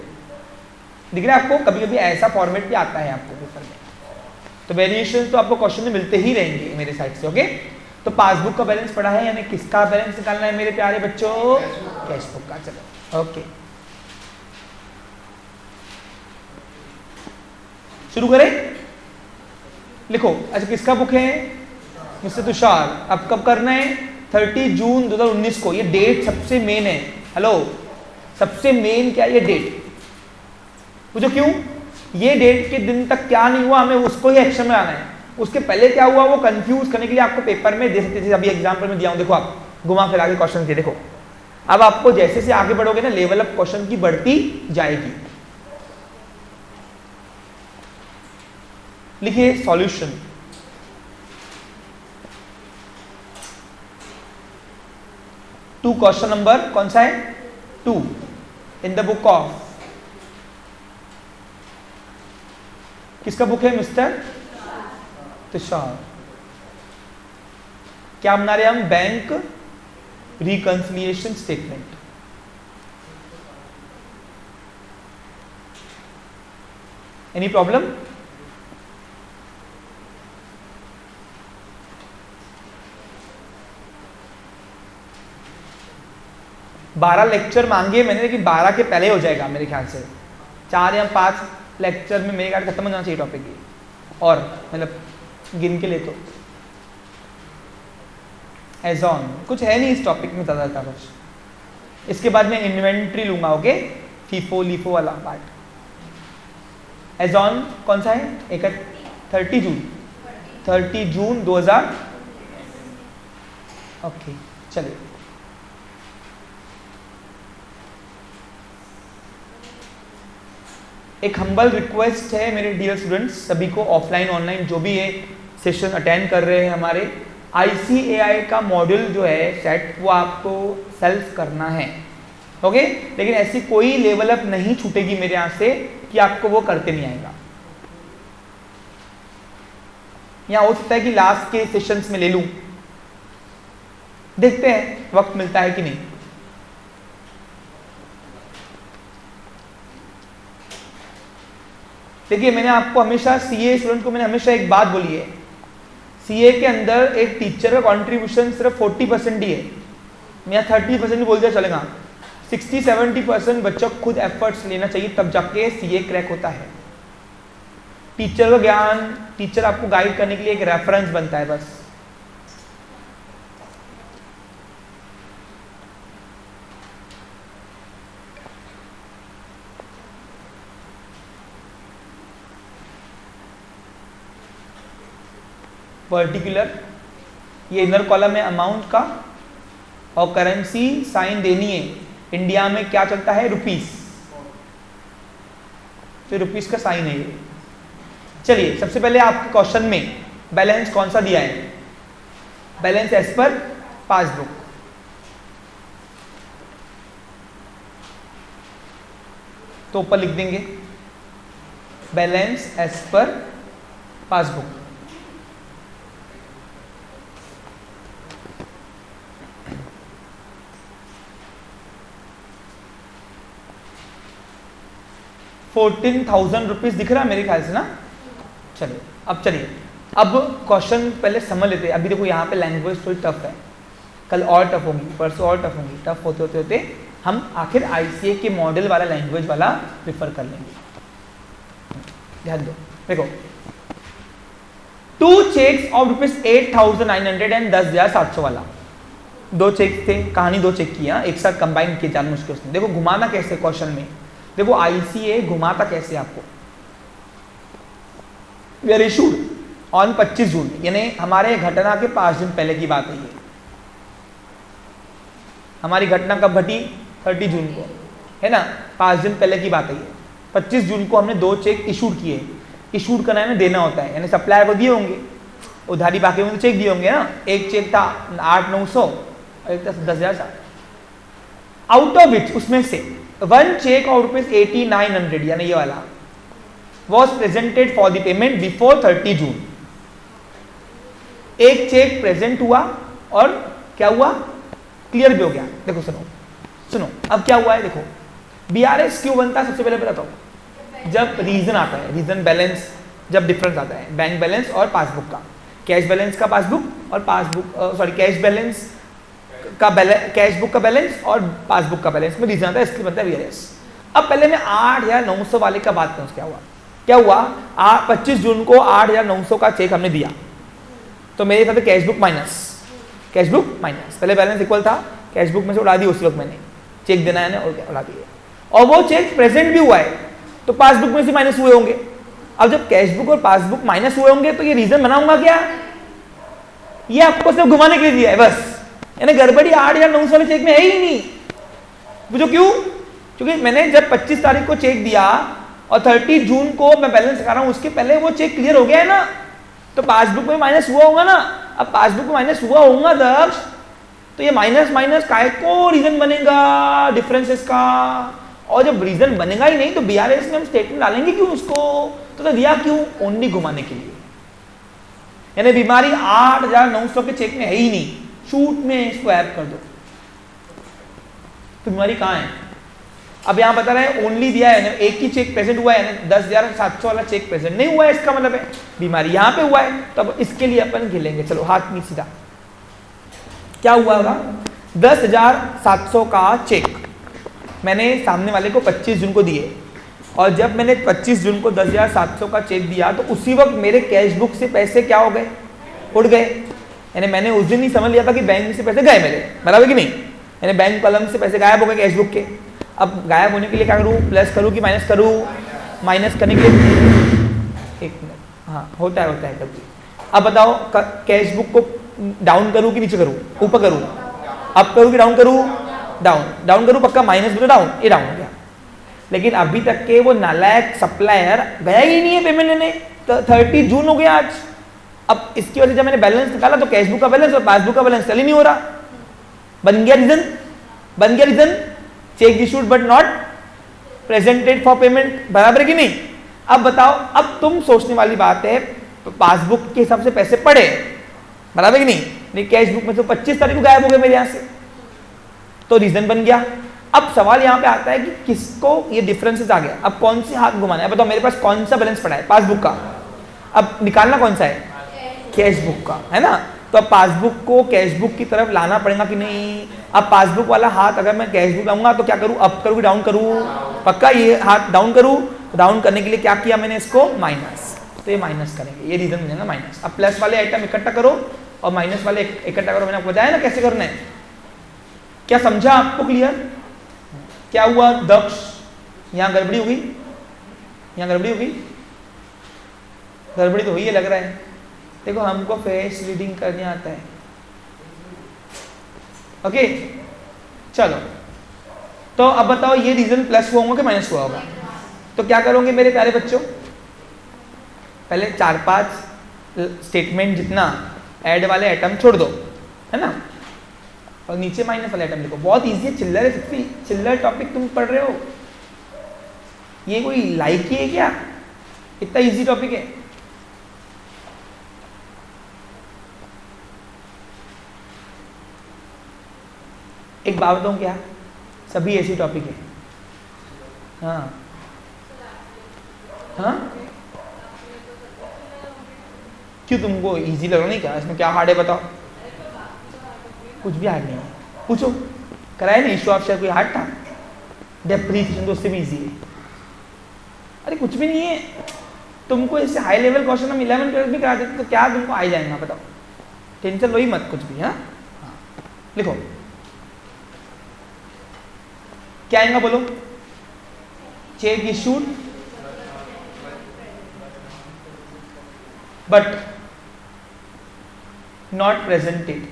दिख रहा है आपको? कभी कभी ऐसा फॉर्मेट भी आता है आपको पेपर में, तो वेरिएशन तो आपको क्वेश्चन में मिलते ही रहेंगे मेरे साइड से। ओके, तो पासबुक का बैलेंस पढ़ा है, यानी किसका बैलेंस निकालना है मेरे प्यारे बच्चों? कैश बुक का। चलो ओके शुरू करें। लिखो, अच्छा किसका बुक है? मिस्टर तुषार। अब कब करना है? 30 जून 2019 को। ये डेट सबसे मेन है। हेलो, सबसे मेन क्या है ये डेट? पूछो क्यों? ये डेट के दिन तक क्या नहीं हुआ हमें उसको ही एक्शन में आना है। उसके पहले क्या हुआ वो कंफ्यूज करने के लिए आपको पेपर में दे सकते थे। अभी एग्जाम्पल में दिया हूं, देखो आप घुमा फिरा के क्वेश्चन दिए। देखो अब आपको जैसे से आगे बढ़ोगे ना, लेवल अप क्वेश्चन की बढ़ती जाएगी। लिखिए सॉल्यूशन। टू क्वेश्चन नंबर कौन सा है? 2 इन द बुक ऑफ, किसका बुक है? मिस्टर तुषार। क्या बना रहे हम? Bank reconciliation statement. Any problem? बारह लेक्चर मांगे मैंने, लेकिन 12 के पहले हो जाएगा मेरे ख्याल से। 4 या 5 लेक्चर में मेरे ख्याल खत्म हो जाना चाहिए टॉपिक ये, और मतलब गिन के ले तो एज ऑन कुछ है नहीं इस टॉपिक में ज़्यादा बस। इसके बाद मैं इन्वेंट्री लूंगा। ओके, फीफो लीफो वाला पार्ट। एज ऑन कौन सा है? 30 जून 2000। ओके चलिए, एक हम्बल रिक्वेस्ट है मेरे डियर स्टूडेंट्स सभी को, ऑफलाइन ऑनलाइन जो भी ये सेशन अटेंड कर रहे हैं हमारे, ICAI का मॉड्यूल जो है सेट वो आपको सेल्फ करना है। ओके, लेकिन ऐसी कोई लेवल अप नहीं छूटेगी मेरे यहाँ से कि आपको वो करते नहीं आएगा। यहाँ हो सकता है कि लास्ट के सेशंस में ले लूं, देखते हैं वक्त मिलता है कि नहीं। देखिए मैंने आपको हमेशा CA स्टूडेंट को मैंने हमेशा एक बात बोली है, CA के अंदर एक टीचर का कंट्रीब्यूशन सिर्फ 40% ही है। मैं 30% भी बोल दिया चलेगा। 60-70% बच्चों को खुद एफर्ट्स लेना चाहिए, तब जाके CA क्रैक होता है। टीचर का ज्ञान, टीचर आपको गाइड करने के लिए एक रेफरेंस बनता है बस। पर्टिकुलर, ये इनर कॉलम है अमाउंट का, और करेंसी साइन देनी है। इंडिया में क्या चलता है? रुपीस, तो रुपीस का साइन है ये। चलिए सबसे पहले आपके क्वेश्चन में बैलेंस कौन सा दिया है? Balance as per passbook. तो ऊपर लिख देंगे बैलेंस एज पर पासबुक। ₹14,000 दिख रहा है मेरे ख्याल से ना। चलिए अब क्वेश्चन पहले समझ लेते हैं। अभी देखो यहाँ पे लैंग्वेज थोड़ी टफ है, कल और टफ होगी, परसों और टफ होगी। टफ होते होते होते हम आखिर ICA के मॉडल वाला लैंग्वेज वाला प्रेफर कर लेंगे। ध्यान दो, देखो 2 चेक्स ऑफ ₹8,900 एंड 10,700 वाला। 2 चेक थे, कहानी 2 चेक किया एक साथ कंबाइन किए जान मुश्किल उसने। देखो घुमाना कैसे क्वेश्चन में, देखो ICA घुमाता कैसे आपको। वी आर इशूड ऑन 25 जून, यानी हमारे घटना के 5 दिन पहले की बात है ये। हमारी घटना कब घटी? 30 जून को, है ना। 5 दिन पहले की बात है ये। 25 जून को हमने 2 चेक इशूड किए। इशूड करना है ना, देना होता है, यानी सप्लायर को दिए होंगे, उधारी बाकी में तो चेक दिए होंगे ना। एक चेक था 8,900 और एक था 10,000। आउट ऑफ विच, उसमें से 1 चेक ऑफ ₹8,900 यानी ये वाला was presented for the payment before 30 जून। एक चेक प्रेजेंट हुआ और क्या हुआ? क्लियर भी हो गया। देखो सुनो अब क्या हुआ है, देखो BRS क्यों बनता है सबसे पहले बताता हूं। जब रीजन आता है, रीजन बैलेंस, जब डिफरेंस आता है बैंक बैलेंस और पासबुक का, कैश बैलेंस का पासबुक और पासबुक कैश बैलेंस का कैश बुक का बैलेंस और पासबुक का बैलेंस में रीजन आता है, इसलिए बनता है BRS। अब पहले मैं 8,900 वाले का बात करूं। क्या हुआ 25 जून को 8,900 का चेक हमने दिया, तो मेरे साथ कैश बुक माइनस, पहले बैलेंस इक्वल था, कैश बुक में से उड़ा दी उसी वक्त मैंने, चेक देना है और क्या उड़ा दिए। और वो चेक प्रेजेंट भी हुआ है तो पासबुक में से माइनस हुए होंगे। अब जब कैश बुक और पासबुक माइनस हुए होंगे तो ये रीजन बनाऊंगा क्या? ये आपको सिर्फ घुमाने के लिए दिया है बस, यानी गड़बड़ी 8,900 वाले चेक में है ही नहीं। बुझो क्यों? क्योंकि मैंने जब 25 तारीख को चेक दिया और 30 जून को मैं बैलेंस दिखा रहा हूं, उसके पहले वो चेक क्लियर हो गया है ना, तो पासबुक में माइनस हुआ होगा ना। अब पासबुक में माइनस हुआ होगा दक्ष, तो ये माइनस माइनस काय को रीजन बनेगा डिफरेंसेस का। और जब रीजन बनेगा ही नहीं तो BRS में हम स्टेटमेंट डालेंगे क्यों उसको? तो दिया क्यों? ओनली घुमाने के लिए। यानी बीमारी 8,900 के चेक में है ही नहीं, शूट में इसको ऐड कर दो। तो बीमारी कहां है? अब यहां बता रहे हैं ओनली दिया है, एक ही चेक प्रेजेंट हुआ है, 10,700 वाला चेक प्रेजेंट नहीं हुआ है, इसका मतलब है बीमारी यहां पे हुआ है। तो अब इसके लिए अपन खेलेंगे, चलो हाथ नहीं सीधा। क्या हुआ होगा? 10,700 का चेक मैंने सामने वाले को 25 जून को दिए, और जब मैंने 25 जून को 10,700 का चेक दिया तो उसी वक्त मेरे कैश बुक से पैसे क्या हो गए? उड़ गए। यानी मैंने उस दिन ही समझ लिया था कि बैंक से पैसे गए मेरे, बराबर कि नहीं? यानी बैंक कॉलम से पैसे गायब हो गए कैश बुक के। अब गायब होने के लिए क्या करूँ? प्लस करूँ कि माइनस करूँ? माइनस करने के लिए एक मिनट, हाँ होता है कभी। अब बताओ कैश बुक को डाउन करूँ कि नीचे करूँ? ऊपर करूँ? अप करूँ कि डाउन करूँ? डाउन करूँ पक्का, माइनस भी तो डाउन, ये डाउन हो गया। लेकिन अभी तक के वो नालायक सप्लायर गया ही नहीं है पेमेंट लेने, तो 30 जून हो गया आज। अब इसकी वजह से जब मैंने बैलेंस निकाला तो कैश बुक का बैलेंस और पासबुक का बैलेंस चल ही नहीं हो रहा। बन गया reason cheque issued but not presented for payment, बराबर है कि नहीं? अब बताओ, अब तुम सोचने वाली बात है, पासबुक के हिसाब से पैसे पड़े, बराबर है कि नहीं? कैश बुक में तो 25 तारीख को गायब हो गए मेरे यहां से, तो रीजन बन गया। अब सवाल यहां पे आता है कि किसको ये डिफरेंसेस आ गया, अब कौन सी हाथ घुमाना है? बताओ मेरे पास कौन सा बैलेंस पड़ा है? पासबुक का। अब निकालना कौन सा है? कैश बुक का, है ना? तो अब पासबुक को कैश बुक की तरफ लाना पड़ेगा कि नहीं? अब पासबुक वाला हाथ अगर मैं कैश बुक लाऊंगा तो क्या करूं? अप करूं डाउन करूं? पक्का ये हाथ डाउन करूं। डाउन करने के लिए क्या किया मैंने? इसको माइनस। तो ये माइनस करेंगे, ये रीजन मिलेगा माइनस। अब प्लस वाले आइटम इकट्ठा करो और माइनस वाले इकट्ठा करो, मैंने आपको बताया ना कैसे करना है। क्या समझा आपको? क्लियर? क्या हुआ दक्ष? यहाँ गड़बड़ी हो गई, यहाँ गड़बड़ी हो गई, गड़बड़ी तो हुई है लग रहा है। देखो हमको फेस रीडिंग करने आता है। ओके चलो, तो अब बताओ ये रीजन प्लस हुआ होगा कि माइनस हुआ होगा? तो क्या करोगे मेरे प्यारे बच्चों, पहले 4-5 स्टेटमेंट जितना ऐड वाले आइटम छोड़ दो, है ना, और नीचे माइनस वाले आइटम लिखो। बहुत इजी है, चिल्लर है, चिल्लर टॉपिक तुम पढ़ रहे हो, ये कोई लाइक ही है क्या? इतना इजी टॉपिक है। एक बात बताऊं क्या, सभी ऐसी टॉपिक है। हाँ हाँ, क्यों तुमको इजी लग रहा नहीं क्या? इसमें क्या हार्ड है बताओ? कुछ भी हार्ड नहीं है, पूछो। कराए ना इशू ऑफ शेयर, कोई हार्ड था? डेप्रिसिएशन तो उससे भी इजी है। अरे कुछ भी नहीं है, तुमको इससे हाई लेवल क्वेश्चन हम 11-12 भी करा देते तो क्या तुमको आ जाएगा बताओ? टेंशन लो ही मत कुछ भी। हाँ लिखो क्या आएगा बोलो? Check issued but not presented,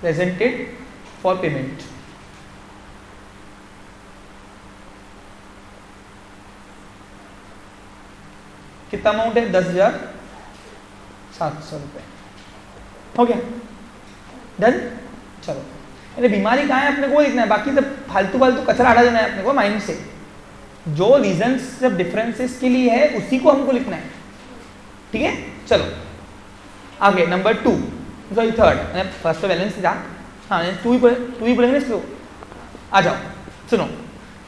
presented for payment. कितना अमाउंट है? 10,700 रुपये। हो गया, डन। चलो, अरे बीमारी कहाँ है अपने को लिखना है, बाकी सब फालतू फालतू कचरा हटा देना है अपने को माइंड से। जो रीजन सब डिफरेंसेस के लिए है उसी को हमको लिखना है, ठीक है। चलो आगे नंबर 2, सॉरी 3rd, फर्स्ट तो बैलेंस था। हाँ 2 ही बोलेंगे इसको। आ जाओ सुनो,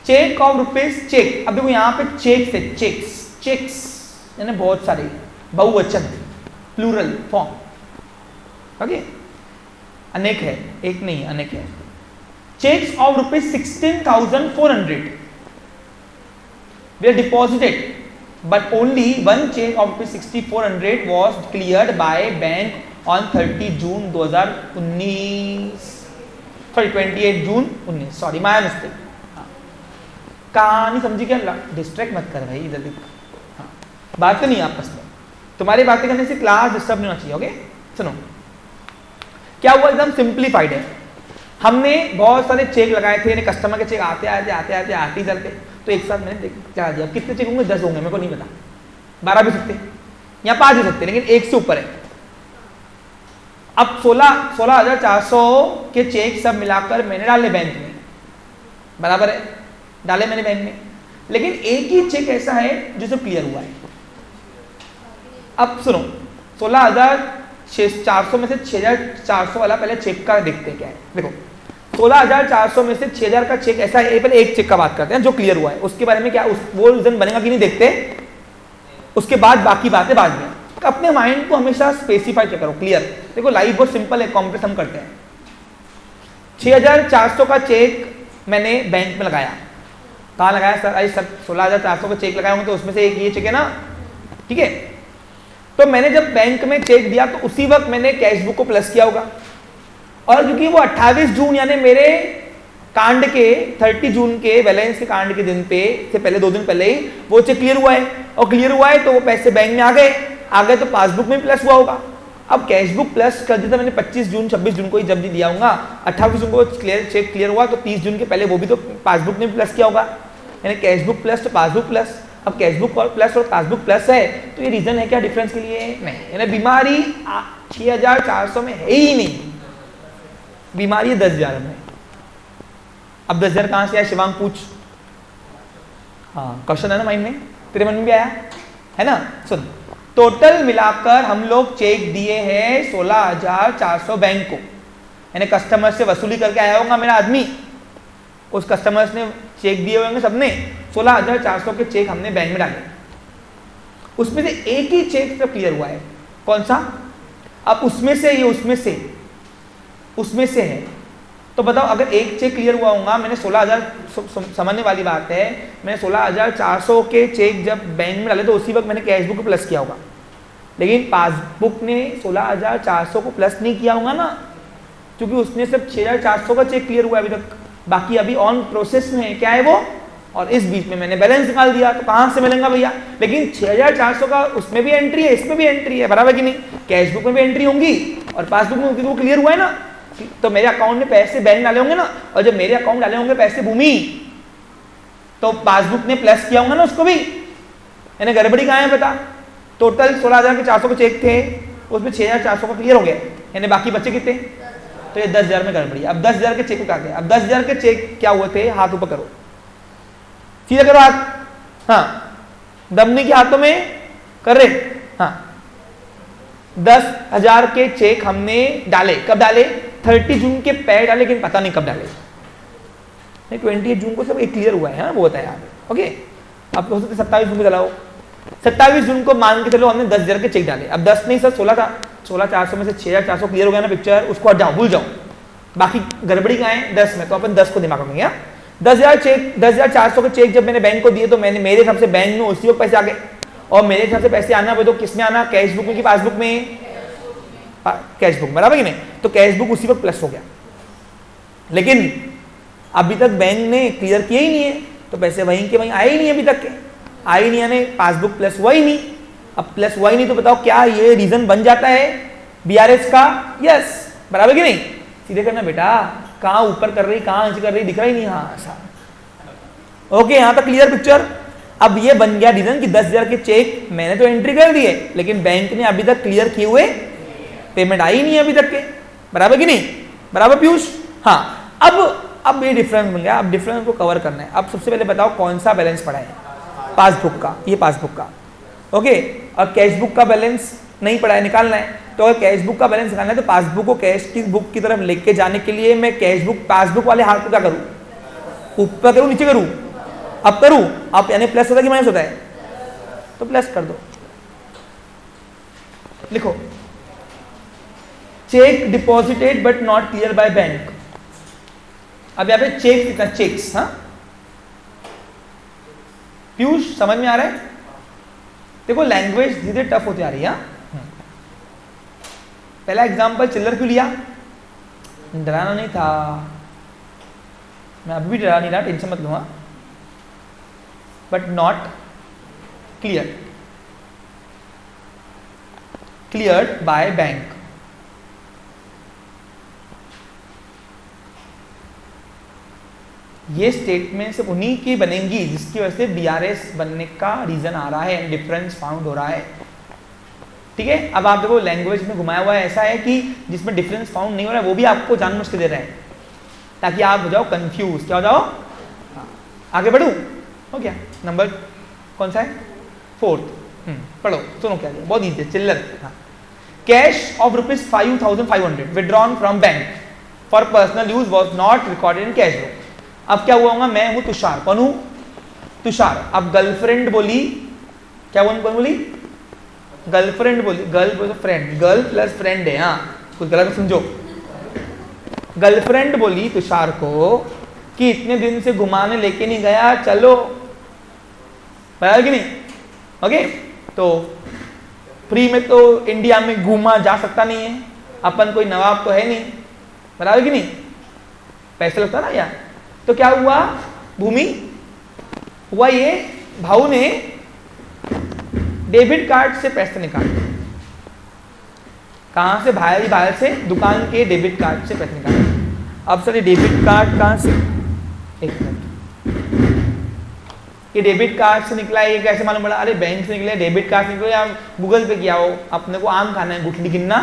चेक ऑफ रुपीज, चेक। अब देखो यहाँ पे चेक से चेक्स, चेक्स यानी बहुत सारे, बहुवचन, प्लूरल फॉर्म, ओके, अनेक है, एक नहीं अनेक है। Cheques of rupees 16,400 were deposited, but only one check of rupees 6,400 was cleared by bank on 30 June 2019, sorry 28 June 19, sorry my mistake. कहानी समझी क्या? डिस्ट्रैक्ट मत कर भाई, जल्दी बात तो नहीं आपस में, तुम्हारी बातें करने से क्लास डिस्टर्ब नहीं होना चाहिए। ओके सुनो क्या हुआ, एकदम सिंप्लीफाइड है। हमने बहुत सारे चेक लगाए थे, कस्टमर के चेक आते ही चलते, तो एक साथ मैंने क्या दिया, कितने चेक होंगे? 10 होंगे, मेरे को नहीं पता, 12 भी सकते या 5 भी सकते, लेकिन 1 से ऊपर है। अब 16,400 के चेक सब मिलाकर मैंने डाले बैंक में, बराबर है, डाले मैंने बैंक में, लेकिन एक ही चेक ऐसा है जो सब क्लियर हुआ है। अब सुनो, 16,400 में से 6,400 वाला पहले चेक का देखते हैं क्या है। देखो 16,400 में से 6,000 का चेक ऐसा है, पहले एक चेक का बात करते हैं जो क्लियर हुआ है, उसके बारे में क्या वो रीजन बनेगा कि नहीं देखते, उसके बाद बाकी बातें बाद में। अपने माइंड को हमेशा स्पेसिफाई करो, क्लियर। देखो लाइफ बहुत सिंपल है, कॉम्प्लेक्स हम करते हैं। 6,400 का चेक मैंने बैंक में लगाया, कहाँ लगाया सर? अरे सर 16,400 का चेक लगाया होंगे तो उसमें से एक ये चेक है ना, ठीक है। तो मैंने जब बैंक में चेक दिया तो उसी वक्त मैंने कैश बुक को प्लस किया होगा, और क्योंकि वो 28 जून यानी मेरे कांड के 30 जून के बैलेंस के कांड के दिन पे से पहले 2 दिन पहले ही वो चेक क्लियर हुआ है, और क्लियर हुआ है तो वो पैसे बैंक में आ गए तो पासबुक में प्लस हुआ होगा। अब कैश बुक प्लस कर दिया था मैंने 25 जून 26 जून को ही जब भी दिया होगा, 28 जून को चेक क्लियर हुआ तो 30 जून के पहले वो भी तो पासबुक में प्लस किया होगा, यानी कैश बुक प्लस तो पासबुक प्लस। अब कैश बुक प्लस और पासबुक प्लस है तो ये रीजन है क्या डिफरेंस के लिए? नहीं, यानी बीमारी 6,400 में है ही नहीं, बीमारी है 10,000 में। अब 10,000 कहां से आया शिवांग? पूछ। हाँ क्वेश्चन है ना माइंड में, तेरे मन में भी आया है ना? सुन, टोटल मिलाकर हम लोग चेक दिए हैं 16,400 बैंक को, यानी कस्टमर से वसूली करके आया होगा मेरा आदमी, उस कस्टमर्स ने चेक दिए होंगे सबने, 16,400 के चेक हमने बैंक में डाले, उसमें से एक ही चेक तो क्लियर हुआ है। कौन सा? अब उसमें से ये उसमें से है, तो बताओ अगर एक चेक क्लियर हुआ होगा, मैंने 16,000 समझने वाली बात है, मैंने 16,400 के चेक जब बैंक में डाले तो उसी वक्त मैंने कैश बुक को प्लस किया होगा, लेकिन पासबुक ने 16,400 को प्लस नहीं किया होगा ना, क्योंकि उसने सिर्फ 6,400 का चेक क्लियर हुआ अभी तक, बाकी अभी ऑन प्रोसेस में है। क्या है वो? और इस बीच में मैंने बैलेंस निकाल दिया, तो कहां से मिलेगा भैया? लेकिन 6,400 का उसमें भी एंट्री है, इसमें भी एंट्री है, बराबर कि नहीं? कैश बुक में भी एंट्री होंगी और पासबुक में होगी, तो वो क्लियर हुआ है ना। तो मेरे अकाउंट में पैसे बैंक डाले होंगे ना, और जब मेरे अकाउंट डाले होंगे पैसे भूमि, तो पासबुक ने प्लस किया होगा ना उसको भी, यानी गड़बड़ी कहां है बता? टोटल 16,400 के चेक थे, उसमें 6,400 का क्लियर हो गया, यानी बाकी बच्चे कितने? तो ये 10,000 में गड़बड़ी। अब 10,000 के चेक को क्या गया? अब 10,000 के चेक क्या हुए थे? हाथ ऊपर करो, सीधा करो हाथ, हाँ, दमनी के हाथों में कर रहे, हाँ। 10,000 के चेक हमने डाले, कब डाले? 30 जून के पहले डाले, लेकिन पता नहीं कब डाले, 28 जून को सब एक क्लियर हुआ है, हाँ, वो होता है यार, ओके। अब हो सकते 27 जून को चलाओ, 27 जून को मान के चलो हमने 10,000 के चेक डाले। अब 10 नहीं सर 16 था, 16,400 में से 6,400 क्लियर हो गया ना पिक्चर, उसको हट जाओ, भूल जाओ, बाकी गड़बड़ी कहाँ है? 10 में, तो अपन 10 को दिमाग में रखेंगे। 10,000 चेक, 10,400 के चेक जब मैंने बैंक को दिए तो मैंने मेरे हिसाब से बैंक में उसी वक्त पैसे आ गए, और मेरे हिसाब से पैसे आना तो किस में आना? कैश बुक में कि पासबुक में? कैश बुक, बराबर कि नहीं? तो कैश बुक उसी वक्त प्लस हो गया, लेकिन अभी तक बैंक ने क्लियर किया ही नहीं है, तो पैसे वहीं के वहीं आए ही नहीं, अभी तक के आए ही नहीं, यानी पासबुक प्लस हुआ ही नहीं। अब प्लस हुआ ही नहीं तो बताओ क्या ये रीजन बन जाता है बीआरएस का? यस, बराबर कि नहीं? सीधे करना बेटा, कहां ऊपर कर रही, कहां नीचे कर रही, दिख रहा ही नहीं, हाँ ऐसा, ओके। यहां तक क्लियर पिक्चर। अब ये बन गया रीजन कि 10,000 के चेक मैंने तो एंट्री कर दी है, लेकिन बैंक ने अभी तक क्लियर किए हुए पेमेंट आई नहीं अभी तक के, बराबर कि नहीं? बराबर पीयूष? हाँ। अब ये डिफरेंस बन गया, अब डिफरेंस को कवर करना है। अब सबसे पहले बताओ कौन सा बैलेंस पड़ा है? पासबुक का, ये पासबुक का, ओके। और कैश बुक का बैलेंस नहीं पड़ा है, निकालना है। तो अगर कैश बुक का बैलेंस निकालना है तो पासबुक को कैश की बुक की तरफ लेके जाने के लिए मैं कैश बुक, पासबुक वाले हाथ को क्या करूं? ऊपर करूं, नीचे करूं? अब करूं, अब यानी प्लस होता है कि माइनस होता है? तो प्लस कर दो, लिखो check deposited but not clear by bank. अब यहां पे चेक लिखना, चेक्स, हाँ पीयूष समझ में आ रहा है? देखो लैंग्वेज धीरे टफ होती आ रही है। पहला एग्जांपल चिल्लर क्यों लिया? डराना नहीं था, मैं अभी भी डरा नहीं रहा, टेंशन मत लूंगा। But not clear, cleared by bank. ये स्टेटमेंट सिर्फ उन्हीं की बनेंगी जिसकी वजह से बीआरएस बनने का रीजन आ रहा है, डिफरेंस फाउंड हो रहा है, ठीक है। अब आप देखो लैंग्वेज में घुमाया हुआ है, ऐसा है कि जिसमें डिफरेंस फाउंड नहीं हो रहा है वो भी आपको जानबूझ के दे रहे हैं ताकि आप हो जाओ कंफ्यूज। क्या हो जाओ? आगे बढ़ू, हो गया। नंबर कौन सा है? 4th। पढ़ो, सुनो क्या दिया, बहुत ईजी है, चिल्लर। Cash of ₹5,500 withdrawn from bank for personal use was not recorded in cash book. अब क्या हुआ होगा? मैं हूं तुषार, कौन हूं? तुषार। अब गर्लफ्रेंड बोली, क्या बोली? गर्लफ्रेंड बोली, गर्ल बोली फ्रेंड, गर्ल प्लस फ्रेंड है, हाँ कुछ गलत समझो। गर्लफ्रेंड बोली तुषार को कि इतने दिन से घुमाने लेके नहीं गया, चलो, बराबर कि नहीं? ओके, तो फ्री में तो इंडिया में घूमा जा सकता नहीं है, अपन कोई नवाब तो है नहीं, बराबर कि नहीं? पैसे लगता ना यार। तो क्या हुआ भूमि? हुआ ये भाऊ ने डेबिट कार्ड से पैसे निकाले। कहां से? बाहर से दुकान के डेबिट कार्ड से पैसे निकाले। अब सर ये डेबिट कार्ड कहां से? एक मिनट, ये डेबिट कार्ड से निकला है, ये कैसे मालूम पड़ा? अरे बैंक से निकला, डेबिट कार्ड से निकला, या गूगल पे किया हो, अपने को आम खाना है, गुठली गिनना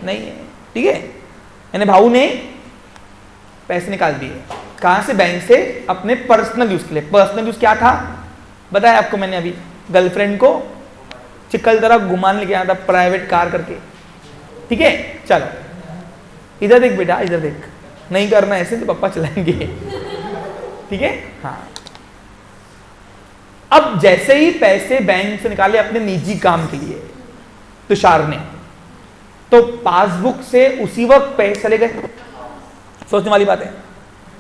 नहीं है, ठीक है। यानी भाऊ ने पैसे निकाल दिए, कहां से? बैंक से, अपने पर्सनल यूज के लिए। पर्सनल यूज क्या था बताया आपको मैंने अभी, गर्लफ्रेंड को चिकल तरह घुमाने लेके आया था प्राइवेट कार करके, ठीक है। चलो इधर देख बेटा, इधर देख, नहीं करना ऐसे तो पापा चलाएंगे, ठीक है। हाँ, अब जैसे ही पैसे बैंक से निकाले अपने निजी काम के लिए तुषार ने, तो पासबुक से उसी वक्त पैसे चले गए, सोचने वाली बात है,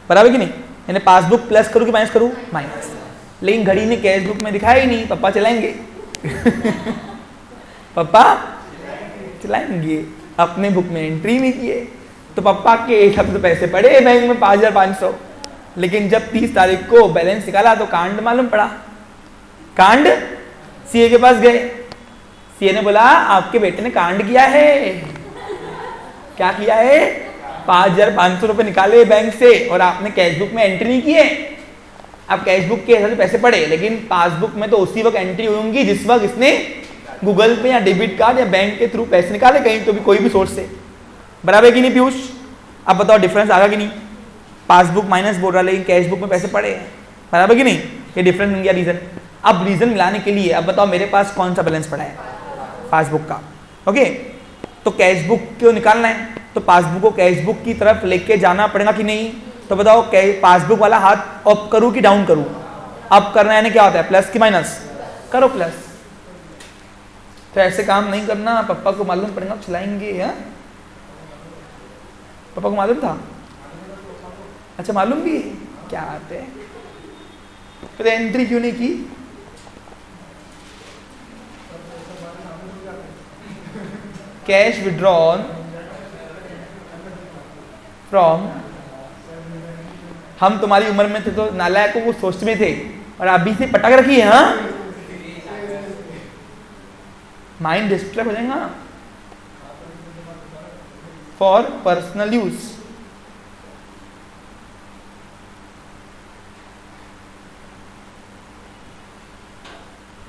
बराबर कि नहीं। यानी पासबुक प्लस करूँ कि माइनस करूँ, माइनस। लेकिन घड़ी ने कैश बुक में दिखाया ही नहीं, पापा चलाएंगे पापा चलाएंगे, अपने बुक में एंट्री नहीं किए, तो पापा के एक हफ्ते पैसे पड़े बैंक में 5,500। लेकिन जब 30 तारीख को बैलेंस निकाला तो कांड मालूम पड़ा। कांड, सीए के पास गए, सीए ने बोला आपके बेटे ने कांड किया है। क्या किया है? 5,500 रुपए निकाले बैंक से और आपने कैश बुक में एंट्री नहीं किए। अब कैश बुक के हिसाब से पैसे पड़े, लेकिन पासबुक में तो उसी वक्त एंट्री होंगी जिस वक्त इसने गूगल पे या डेबिट कार्ड या बैंक के थ्रू पैसे निकाले कहीं तो भी, कोई भी सोर्स से। बराबर कि नहीं पीयूष? अब बताओ डिफरेंस आगा कि नहीं? पासबुक माइनस बोल रहा लेकिन कैश बुक में पैसे पड़े हैं, बराबर कि नहीं? ये डिफरेंस मिल गया रीजन। अब रीजन मिलाने के लिए अब बताओ मेरे पास कौन सा बैलेंस पड़ा है? पासबुक का। ओके, तो कैश बुक क्यों निकालना है तो पासबुक को कैश बुक की तरफ लेके जाना पड़ेगा कि नहीं? तो बताओ पासबुक वाला हाथ अप करूं कि डाउन करूं? अप करना यानी क्या होता है? प्लस की माइनस? करो प्लस। तो ऐसे काम नहीं करना, पापा को मालूम पड़ेगा, चलाएंगे। है पापा को मालूम था? अच्छा मालूम भी? क्या बात है, फिर एंट्री क्यों नहीं की? कैश विड्रॉन फ्रॉम, हम तुम्हारी उम्र में थे तो नालायकों को सोचते में थे और अभी से पटक रखी है। हाँ, माइंड डिस्टर्ब हो जाएगा। For personal use,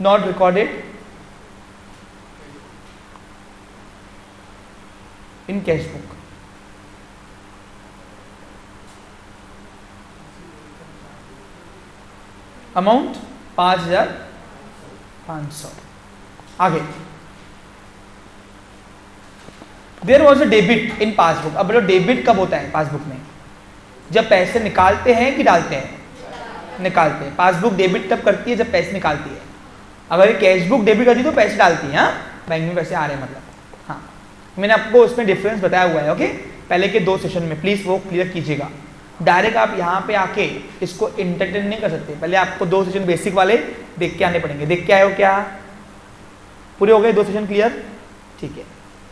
not recorded in cash book. Amount 5,500। आगे, there was a debit in passbook. अब बोलो डेबिट कब होता है पासबुक में? जब पैसे निकालते हैं कि डालते हैं? निकालते हैं। पासबुक डेबिट तब करती है जब पैसे निकालती है। अगर ये कैश बुक डेबिट करती है तो पैसे डालती है। हाँ, बैंक में पैसे आ रहे हैं मतलब। हाँ, मैंने आपको उसमें डिफरेंस बताया हुआ है। ओके, पहले के 2 सेशन में, प्लीज वो क्लियर कीजिएगा। डायरेक्ट आप यहाँ पे आके इसको इंटरटेन नहीं कर सकते, पहले आपको 2 सेशन बेसिक वाले देख के आने पड़ेंगे। देख के आए हो क्या? पूरे हो गए 2 सेशन क्लियर? ठीक है।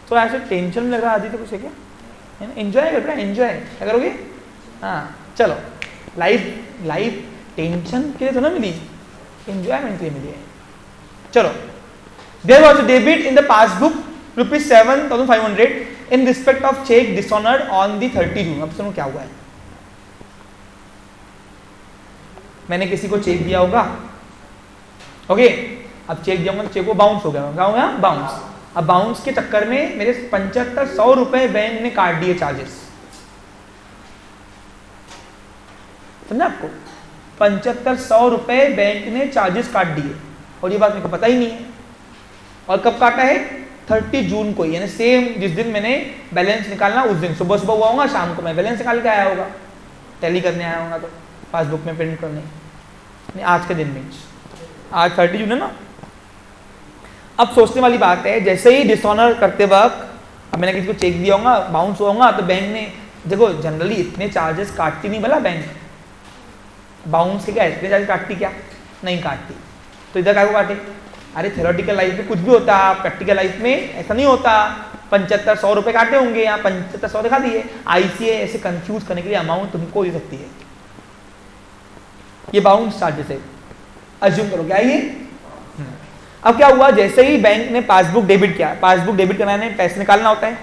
तो ऐसे टेंशन लग रहा आदि तो कुछ है क्या? एंजॉय कर रहे हैं, एंजॉय क्या करोगे? हाँ चलो, लाइफ टेंशन के लिए तो ना मिली, एंजॉयमेंट के लिए मिली है। चलो, there was a debit in the passbook ₹7,500 in respect of cheque dishonoured on the 30 June. अब सुनो क्या हुआ है। मैंने किसी को चेक दिया होगा, ओके, अब चेक दिया होगा, चेक वो बाउंस हो गया, क्या हो गया? बाउंस। अब बाउंस के चक्कर में मेरे 7500 रुपए बैंक ने काट दिए चार्जेस। समझा आपको? 7500 रुपए बैंक ने चार्जेस काट दिए और ये बात मेरे को पता ही नहीं है। और कब काटा है? 30 जून को, यानी सेम जिस दिन मैंने बैलेंस निकालना उस दिन सुबह सुबह हुआ होगा, शाम को मैं बैलेंस निकाल के आया होगा, टैली करने आया होगा, तो पासबुक में प्रिंट करने। आज के दिन में, आज 30 जून है ना। अब सोचने वाली बात है, जैसे ही डिसऑनर करते वक्त अब मैंने किसी को चेक दिया होगा, बाउंस होगा, तो बैंक ने, देखो जनरली इतने चार्जेस काटती नहीं भला बैंक, बाउंस के क्या इतने चार्जेस काटती क्या? नहीं काटती। तो इधर क्या को काटे? अरे थ्योरेटिकल लाइफ में कुछ भी होता है, प्रैक्टिकल लाइफ में ऐसा नहीं होता। 7500 रुपए काटे होंगे, यहाँ 7500 दिखा दिए। आईसीए ऐसे कंफ्यूज करने के लिए अमाउंट तुमको दे सकती है। ये बाउंस चार्जेस है, अज्यूम करो क्या ये। अब क्या हुआ, जैसे ही बैंक ने पासबुक डेबिट किया, पासबुक डेबिट कराने पैसे निकालना होता है,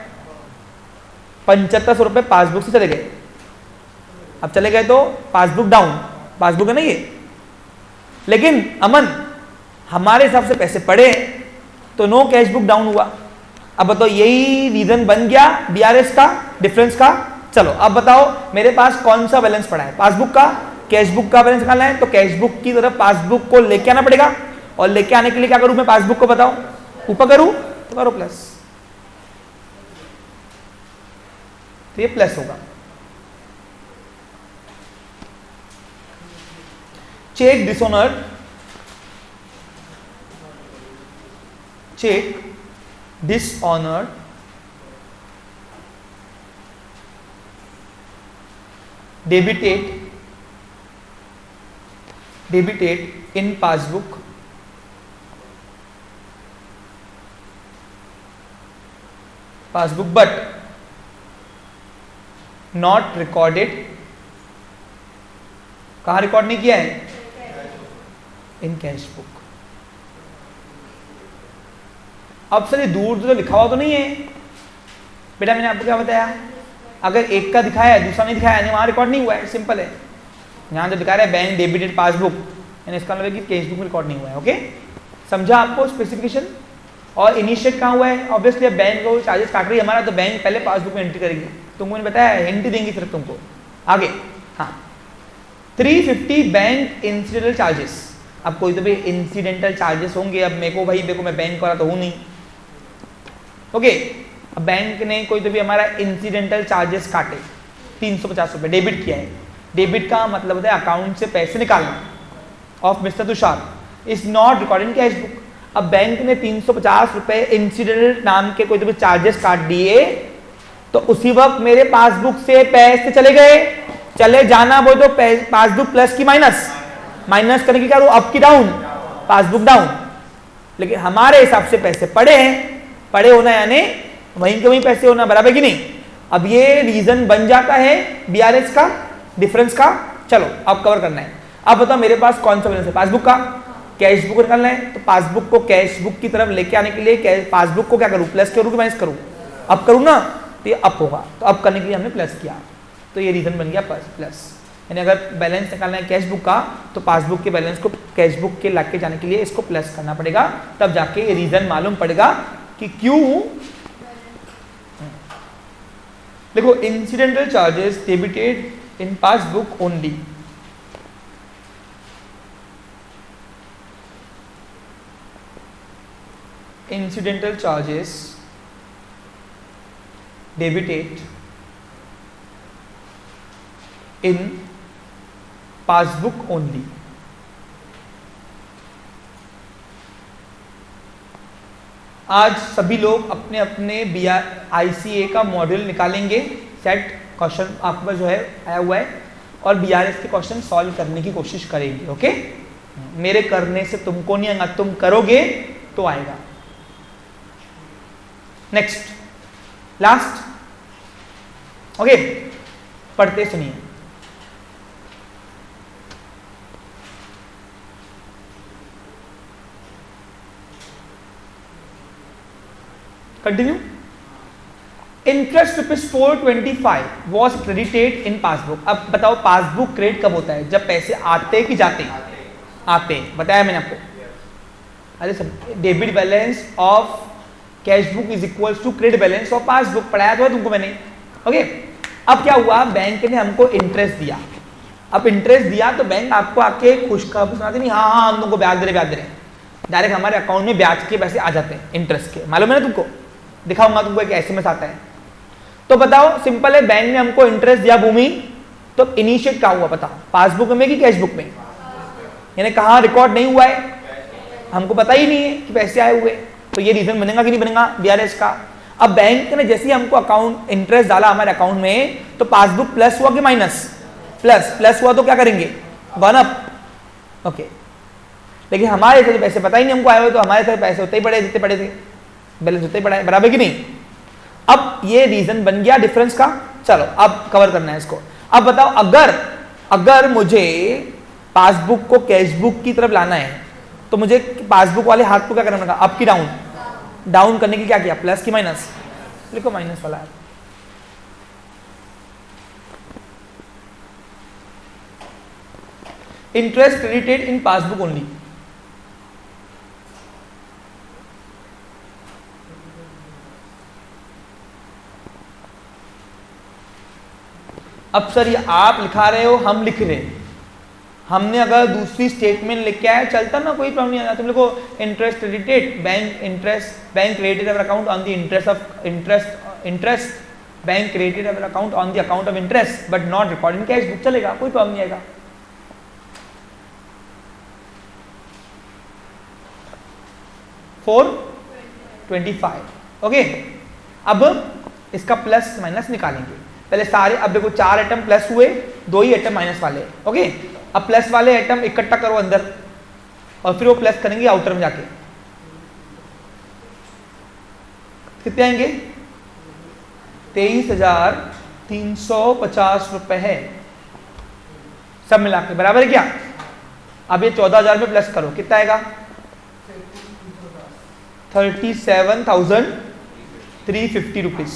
7500 रुपए पासबुक से चले गए। अब चले गए तो पासबुक डाउन, पासबुक है ना ये। लेकिन अमन हमारे हिसाब से पैसे पड़े तो नो कैश बुक डाउन हुआ। अब बताओ यही रीजन बन गया बीआरएस का, डिफरेंस का। चलो अब बताओ मेरे पास कौन सा बैलेंस पड़ा है? पासबुक का, कैश बुक का बैलेंस निकालना है तो कैश बुक की तरफ पासबुक को लेके आना पड़ेगा। और लेके आने के लिए क्या करूं मैं? पासबुक को बताओ ऊपर करूं तो करो प्लस, तो ये प्लस होगा। Cheque dishonoured, cheque dishonoured debited in passbook but not recorded, कहाँ रिकॉर्ड नहीं किया है? In cash book. अब सर ये दूर तो लिखा हुआ तो नहीं है बेटा, मैंने आपको क्या बताया, अगर एक का दिखाया है दूसरा नहीं दिखाया है, वहां रिकॉर्ड नहीं हुआ है, सिंपल है। यहाँ जो दिखा रहा है बैंक डेबिटेड पासबुक, यानी इसका मतलब है कि कैश बुक में रिकॉर्ड नहीं हुआ है। ओके, समझा आपको स्पेसिफिकेशन? और इनिशिएट कहाँ हुआ है? ऑब्वियसली अब बैंक को चार्जेस काट रही है हमारा, तो बैंक पहले पासबुक में एंट्री करेगी। तुमको मैंने बताया, हिंट देंगी सिर्फ तुमको आगे। हाँ, 350 बैंक इंसिडेंटल चार्जेस। अब कोई तो भी इंसिडेंटल चार्जेस होंगे, अब मेरे को मैं बैंक वाला तो हूँ नहीं। ओके, अब बैंक ने कोई तो भी हमारा इंसिडेंटल चार्जेस काटे, 350 रुपये डेबिट किया है। डेबिट का मतलब होता है अकाउंट से पैसे निकालना, of mister Tushar, is not record in cash book. अब बैंक ने 350 रुपये इंसिडेंटल नाम के कोई तो भी चार्जेस काट दिए, तो उसी वक्त मेरे पासबुक से पैसे चले गए। चले जाना वो तो पासबुक प्लस की माइनस करने की क्या, अप की डाउन, पासबुक डाउन। लेकिन हमारे हिसाब से पैसे पड़े हैं, पड़े होना यानी वहीं के वहीं पैसे होना, बराबर कि नहीं? अब ये रीजन बन जाता है बीआरएस का, डिफरेंस का। चलो अब कवर करना है। अब बताओ मेरे पास कौन सा बैलेंस है? पासबुक का। कैश बुक निकालना है, तो पासबुक को कैश बुक की तरफ लेके आने के लिए पासबुक को क्या करूं, प्लस करूं कि माइनस करूं? अब करूं ना, तो ये अप होगा, तो अप करने के लिए हमने प्लस किया, तो ये रीजन बन गया प्लस। यानी अगर बैलेंस निकालना है कैश बुक का, तो पासबुक के बैलेंस को कैश बुक के लाके जाने के लिए इसको प्लस करना पड़ेगा, तब जाके ये रीजन मालूम पड़ेगा कि क्यों। देखो, incidental charges debited in passbook only. Incidental charges debited in passbook only। आज सभी लोग अपने अपने ICA का मॉड्यूल निकालेंगे, सेट क्वेश्चन आपके पास जो है आया हुआ है, और BRS के क्वेश्चन सॉल्व करने की कोशिश करेंगे। ओके, मेरे करने से तुमको नहीं आएगा, तुम करोगे तो आएगा। Next, last. ओके, पढ़ते सुनिए। Continue. Interest ₹425 was credited in passbook. अब बताओ पासबुक क्रेडिट कब होता है? जब पैसे आते कि जाते? आते। बताया मैंने आपको। अरे सब debit balance of cash book is equal to credit balance of passbook, पढ़ाया तो है तुमको मैंने। ओके, अब क्या हुआ, बैंक ने हमको इंटरेस्ट दिया। अब इंटरेस्ट दिया तो बैंक आपको आके खुशखबरी सुनाती नहीं, हाँ हाँ हम तुमको ब्याज दे रहे, डायरेक्ट हमारे अकाउंट में ब्याज के पैसे आ जाते हैं, इंटरेस्ट के। मालूम है ना तुमको? दिखाऊंगा तुमको, एक SMS आता है। तो बताओ, सिंपल है, बैंक ने हमको इंटरेस्ट दिया भूमि, तो इनिशिएट क्या हुआ बताओ, पासबुक में कि कैश बुक में? यानी कहाँ रिकॉर्ड नहीं हुआ है, हमको पता ही नहीं है कि पैसे आए हुए, तो ये रीजन बनेगा कि नहीं बनेगा BRS का? अब बैंक ने जैसे ही हमको अकाउंट इंटरेस्ट डाला हमारे अकाउंट में, तो पासबुक प्लस हुआ कि माइनस? प्लस हुआ, तो क्या करेंगे, वन अप। ओके, लेकिन हमारे से पैसे पता ही नहीं हमको आए हुए, तो हमारे साथ पैसे होते ही पड़े, जितने पड़े थे बैलेंस होते ही पड़ा है, बराबर कि नहीं? अब ये रीजन बन गया डिफरेंस का। चलो अब कवर करना है इसको। अब बताओ, अगर मुझे पासबुक को कैश बुक की तरफ लाना है, तो मुझे पासबुक वाले हाथ को क्या करना पड़ेगा, अप की डाउन? डाउन करने की क्या किया, प्लस की माइनस? लिखो माइनस वाला है। Interest credited in passbook only. अब सर ये आप लिखा रहे हो, हम लिख रहे हैं, हमने अगर दूसरी स्टेटमेंट लिख के आया चलता ना, कोई प्रॉब्लम नहीं आता। तुम लिखो interest credited bank credited our account on the interest bank credited our account on the account of interest but not record in cash book, चलेगा, कोई प्रॉब्लम नहीं आएगा। $425। ओके, अब इसका प्लस माइनस निकालेंगे। पहले सारे, अब देखो 4 एटम प्लस हुए, 2 ही एटम माइनस वाले, ओके। अब प्लस वाले एटम इकट्ठा करो अंदर और फिर वो प्लस करेंगे आउटर में जाके, कितने आएंगे? 23,350 रुपए है सब मिला के, बराबर है क्या? अब ये 14,000 में प्लस करो, कितना आएगा? 37,350 रुपीज।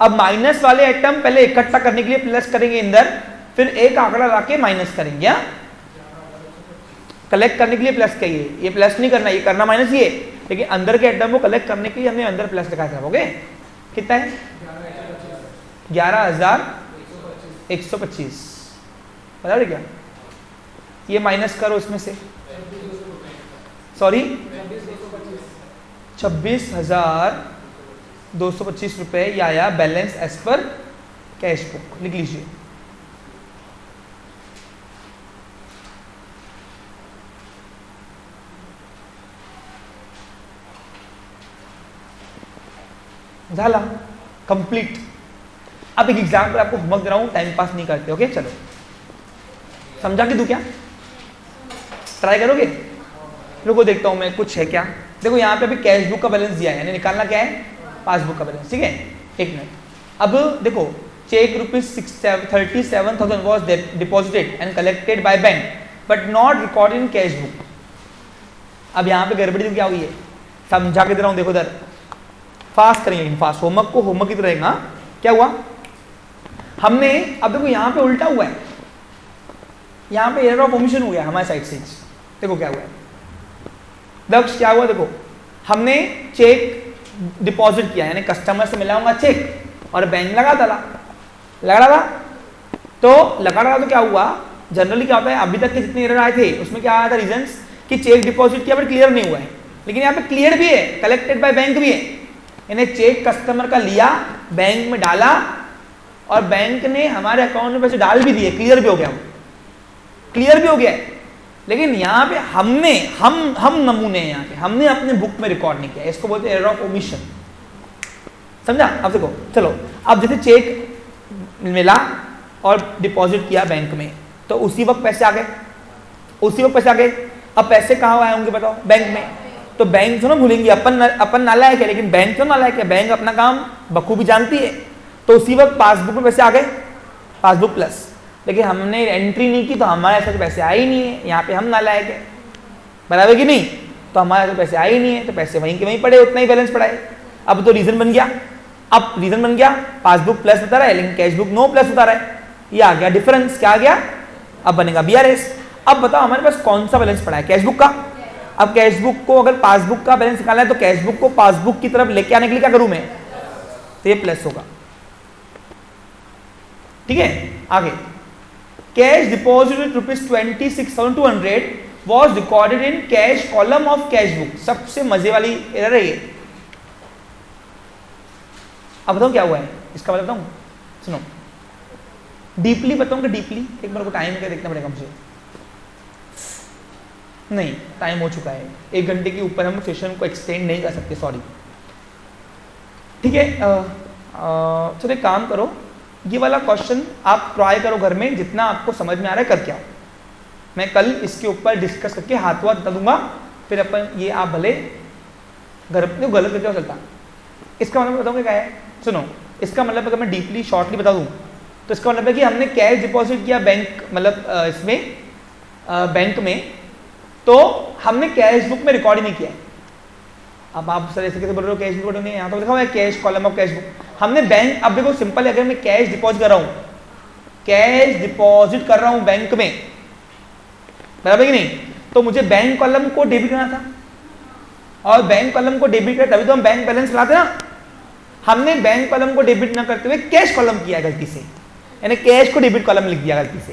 अब माइनस वाले आइटम पहले इकट्ठा करने के लिए प्लस करेंगे अंदर, फिर एक आंकड़ा लाके माइनस करेंगे। हाँ, कलेक्ट करने के लिए प्लस कहिए, ये प्लस नहीं करना, ये करना माइनस ये, लेकिन अंदर के आइटम को कलेक्ट करने के लिए हमने अंदर प्लस लिखा था। ओके, कितना है? 11,125, बराबर क्या? ये माइनस करो इसमें से, सॉरी 26,225 रुपए ये आया balance as per cash book, लिख लीजिए। झाला कंप्लीट। अब एक एग्जाम्पल आपको होमवर्क दे रहा हूं, टाइम पास नहीं करते। ओके, चलो समझा के दूं क्या? ट्राई करोगे? रुको देखता हूं मैं, कुछ है क्या। देखो यहाँ पे अभी कैश बुक का बैलेंस दिया है, यानी निकालना क्या है? पासबुक का बैलेंस, ठीक है। एक मिनट, अब देखो cheque ₹37,000 was deposited and collected by bank but not recorded in cash book. अब यहाँ पे गड़बड़ी क्या हुई है, समझा के दे रहा हूँ। देखो इधर फास्ट करेंगे, लेकिन फास्ट, होमवर्क को होमवर्क की तरह रहेगा। क्या हुआ हमने, अब देखो यहाँ पे उल्टा हुआ है, यहाँ पे एरर ऑफ ओमिशन हो गया हमारे साइड से। देखो क्या हुआ है दक्ष, क्या हुआ? देखो हमने चेक डिपॉजिट किया, यानी कस्टमर से मिला होगा चेक और बैंक लगा डाला, तो क्या हुआ? जनरली क्या होता है, अभी तक के जितने एरर आए थे उसमें क्या आया था रीजंस कि चेक डिपॉजिट किया बट क्लियर नहीं हुआ है, लेकिन यहाँ पे क्लियर भी है, कलेक्टेड बाय बैंक भी है। यानी चेक कस्टमर का लिया, बैंक में डाला और बैंक ने हमारे अकाउंट में पैसे डाल भी दिए, क्लियर भी हो गया, क्लियर भी हो गया। लेकिन यहाँ पे हम नमूने हैं, यहाँ पे हमने अपने बुक में रिकॉर्ड नहीं किया, इसको बोलते हैं एरर ऑफ ओमिशन। समझा? अब देखो चलो, अब जैसे चेक मिला और डिपॉजिट किया बैंक में, तो उसी वक्त पैसे आ गए, अब पैसे कहाँ आए होंगे बताओ? बैंक में। तो बैंक तो ना भूलेंगे, अपन नालायक है, लेकिन बैंक तो नालायक है, बैंक अपना काम बखूबी जानती है। तो उसी वक्त पासबुक में पैसे आ गए, पासबुक प्लस, लेकिन हमने एंट्री नहीं की तो हमारे ऐसे पैसे आए ही नहीं है। यहाँ पे हम नालायक है, बराबर कि नहीं? तो हमारे ऐसे पैसे आए ही नहीं है, तो पैसे वहीं के वहीं पड़े, उतना ही बैलेंस पड़ा है। अब तो रीजन बन गया, पासबुक प्लस बता रहा है लेकिन कैश बुक नो प्लस बता रहा है, ये आ गया डिफरेंस। क्या आ गया? अब बनेगा BRS। अब बताओ हमारे पास कौन सा बैलेंस पड़ा है? कैश बुक का। अब कैश बुक को अगर पासबुक का बैलेंस निकालना है तो कैश बुक को पासबुक की तरफ लेके आने के लिए क्या करूं मैं? तो ये प्लस होगा, ठीक है। आगे, cash deposited ₹26,200 was recorded in cash column of cash book. सबसे मजे वाली एरर है ये। अब बताऊं क्या हुआ है, इसका मतलब बताऊं, सुनो डीपली बताऊंगा, डीपली एक बार को टाइम क्या देखना पड़ेगा मुझे, नहीं टाइम हो चुका है, 1 घंटे के ऊपर हम सेशन को एक्सटेंड नहीं कर सकते, सॉरी। ठीक है, चलो एक काम करो, ये वाला क्वेश्चन आप ट्राई करो घर में, जितना आपको समझ में आ रहा है करके आओ। मैं कल इसके ऊपर डिस्कस करके हाथ बता दूंगा, फिर अपन ये आप भले घर पे गलत करके चलता। इसका मतलब बताऊंगा क्या है, सुनो, इसका मतलब अगर मैं डीपली शॉर्टली बता दूं तो इसका मतलब है कि हमने कैश डिपॉजिट किया बैंक, मतलब इसमें बैंक में, तो हमने कैश बुक में रिकॉर्ड ही नहीं किया है। अब आप सर ऐसे कैसे बोल रहे हो कैश बुक नहीं, यहाँ तो लिखा हुआ है cash column of cash book. हमने बैंक, अब देखो सिंपल है, अगर मैं कैश डिपॉजिट कर रहा हूँ, कैश डिपॉजिट कर रहा हूँ बैंक में, बराबर कि नहीं, तो मुझे बैंक कॉलम को डेबिट करना था, और बैंक कॉलम को डेबिट कर तभी तो हम बैंक बैलेंस लाते ना। हमने बैंक कॉलम को डेबिट ना करते हुए कैश कॉलम किया गलती से, यानी कैश को डेबिट कॉलम लिख दिया गलती से,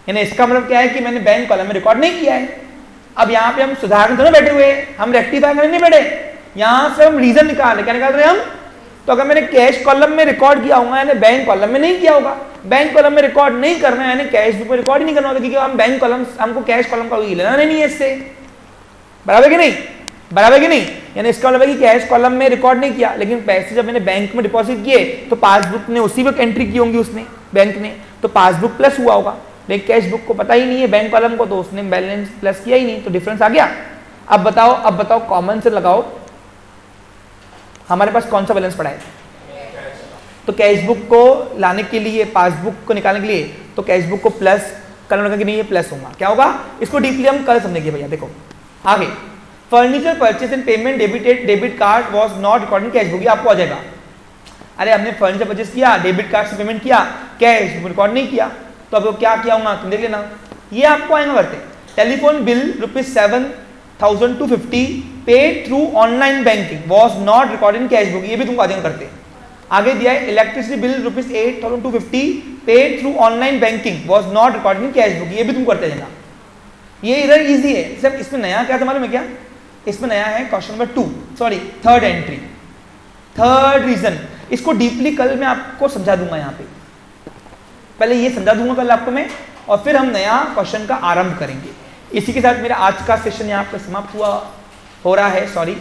यानी इसका मतलब क्या है कि मैंने बैंक कॉलम में रिकॉर्ड नहीं किया है। अब यहाँ पे हम सुधारने तो ना बैठे हुए, हम रेक्टिफाई करने नहीं बैठे, यहाँ से हम रीजन निकाल रहे, क्या निकाल रहे हैं हम? तो अगर मैंने कैश कॉलम में रिकॉर्ड किया होगा, यानी बैंक कॉलम में नहीं किया होगा। बैंक कॉलम में रिकॉर्ड नहीं करना है, यानी कैश बुक में रिकॉर्ड ही नहीं करना होता, क्योंकि हम बैंक कॉलम, हमको कैश कॉलम का लेना नहीं है इससे, बराबर कि नहीं, बराबर कि नहीं। यानी इसका मतलब है कि कैश कॉलम में रिकॉर्ड नहीं किया, लेकिन पैसे जब मैंने बैंक में डिपॉजिट किए तो पासबुक ने उसी वक्त एंट्री की होंगी उसने, बैंक ने, तो पासबुक प्लस हुआ होगा, लेकिन कैश बुक को पता ही नहीं है बैंक कॉलम को, तो उसने बैलेंस प्लस किया ही नहीं, तो डिफरेंस आ गया। अब बताओ कॉमन से लगाओ, हमारे पास कौन सा बैलेंस पड़ा है? तो कैश बुक को लाने के लिए, पासबुक को निकालने के लिए, तो कैश बुक को प्लस कलम लगा कि नहीं ये प्लस होगा, क्या होगा? इसको डीपली हम कल समझेंगे भैया। देखो आगे, furniture purchase and payment debit card was not recording cash book, ये आपको आ जाएगा। अरे हमने फर्नीचर परचेज किया, डेबिट कार्ड से पेमेंट किया, कैश बुक रिकॉर्ड नहीं किया, तो अब क्या किया होगा तुम देख लेना, ये आपको आएगा करते। Telephone bill ₹7,250 paid through online banking was not recorded in cash book, ये भी तुमको आ जाएगा करते। आगे दिया है electricity bill ₹8,250 paid through online banking was not recorded in cash book, ये भी तुम करते जाना। ये इधर इजी है, सिर्फ इसमें नया क्या था मालूम है क्या? इसमें नया है question number 2, sorry third entry, third reason. इसको डीपली कल मैं आपको समझा दूंगा, यहाँ पे पहले ये समझा दूंगा कल आपको मैं, और फिर हम नया क्वेश्चन का आरंभ करेंगे। इसी के साथ मेरा आज का सेशन यहाँ पे समाप्त हो रहा है, सॉरी।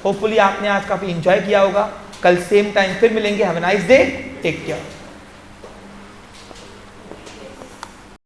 होपफुली आपने आज काफी एंजॉय किया होगा। कल सेम टाइम फिर मिलेंगे। Have a nice day, take care.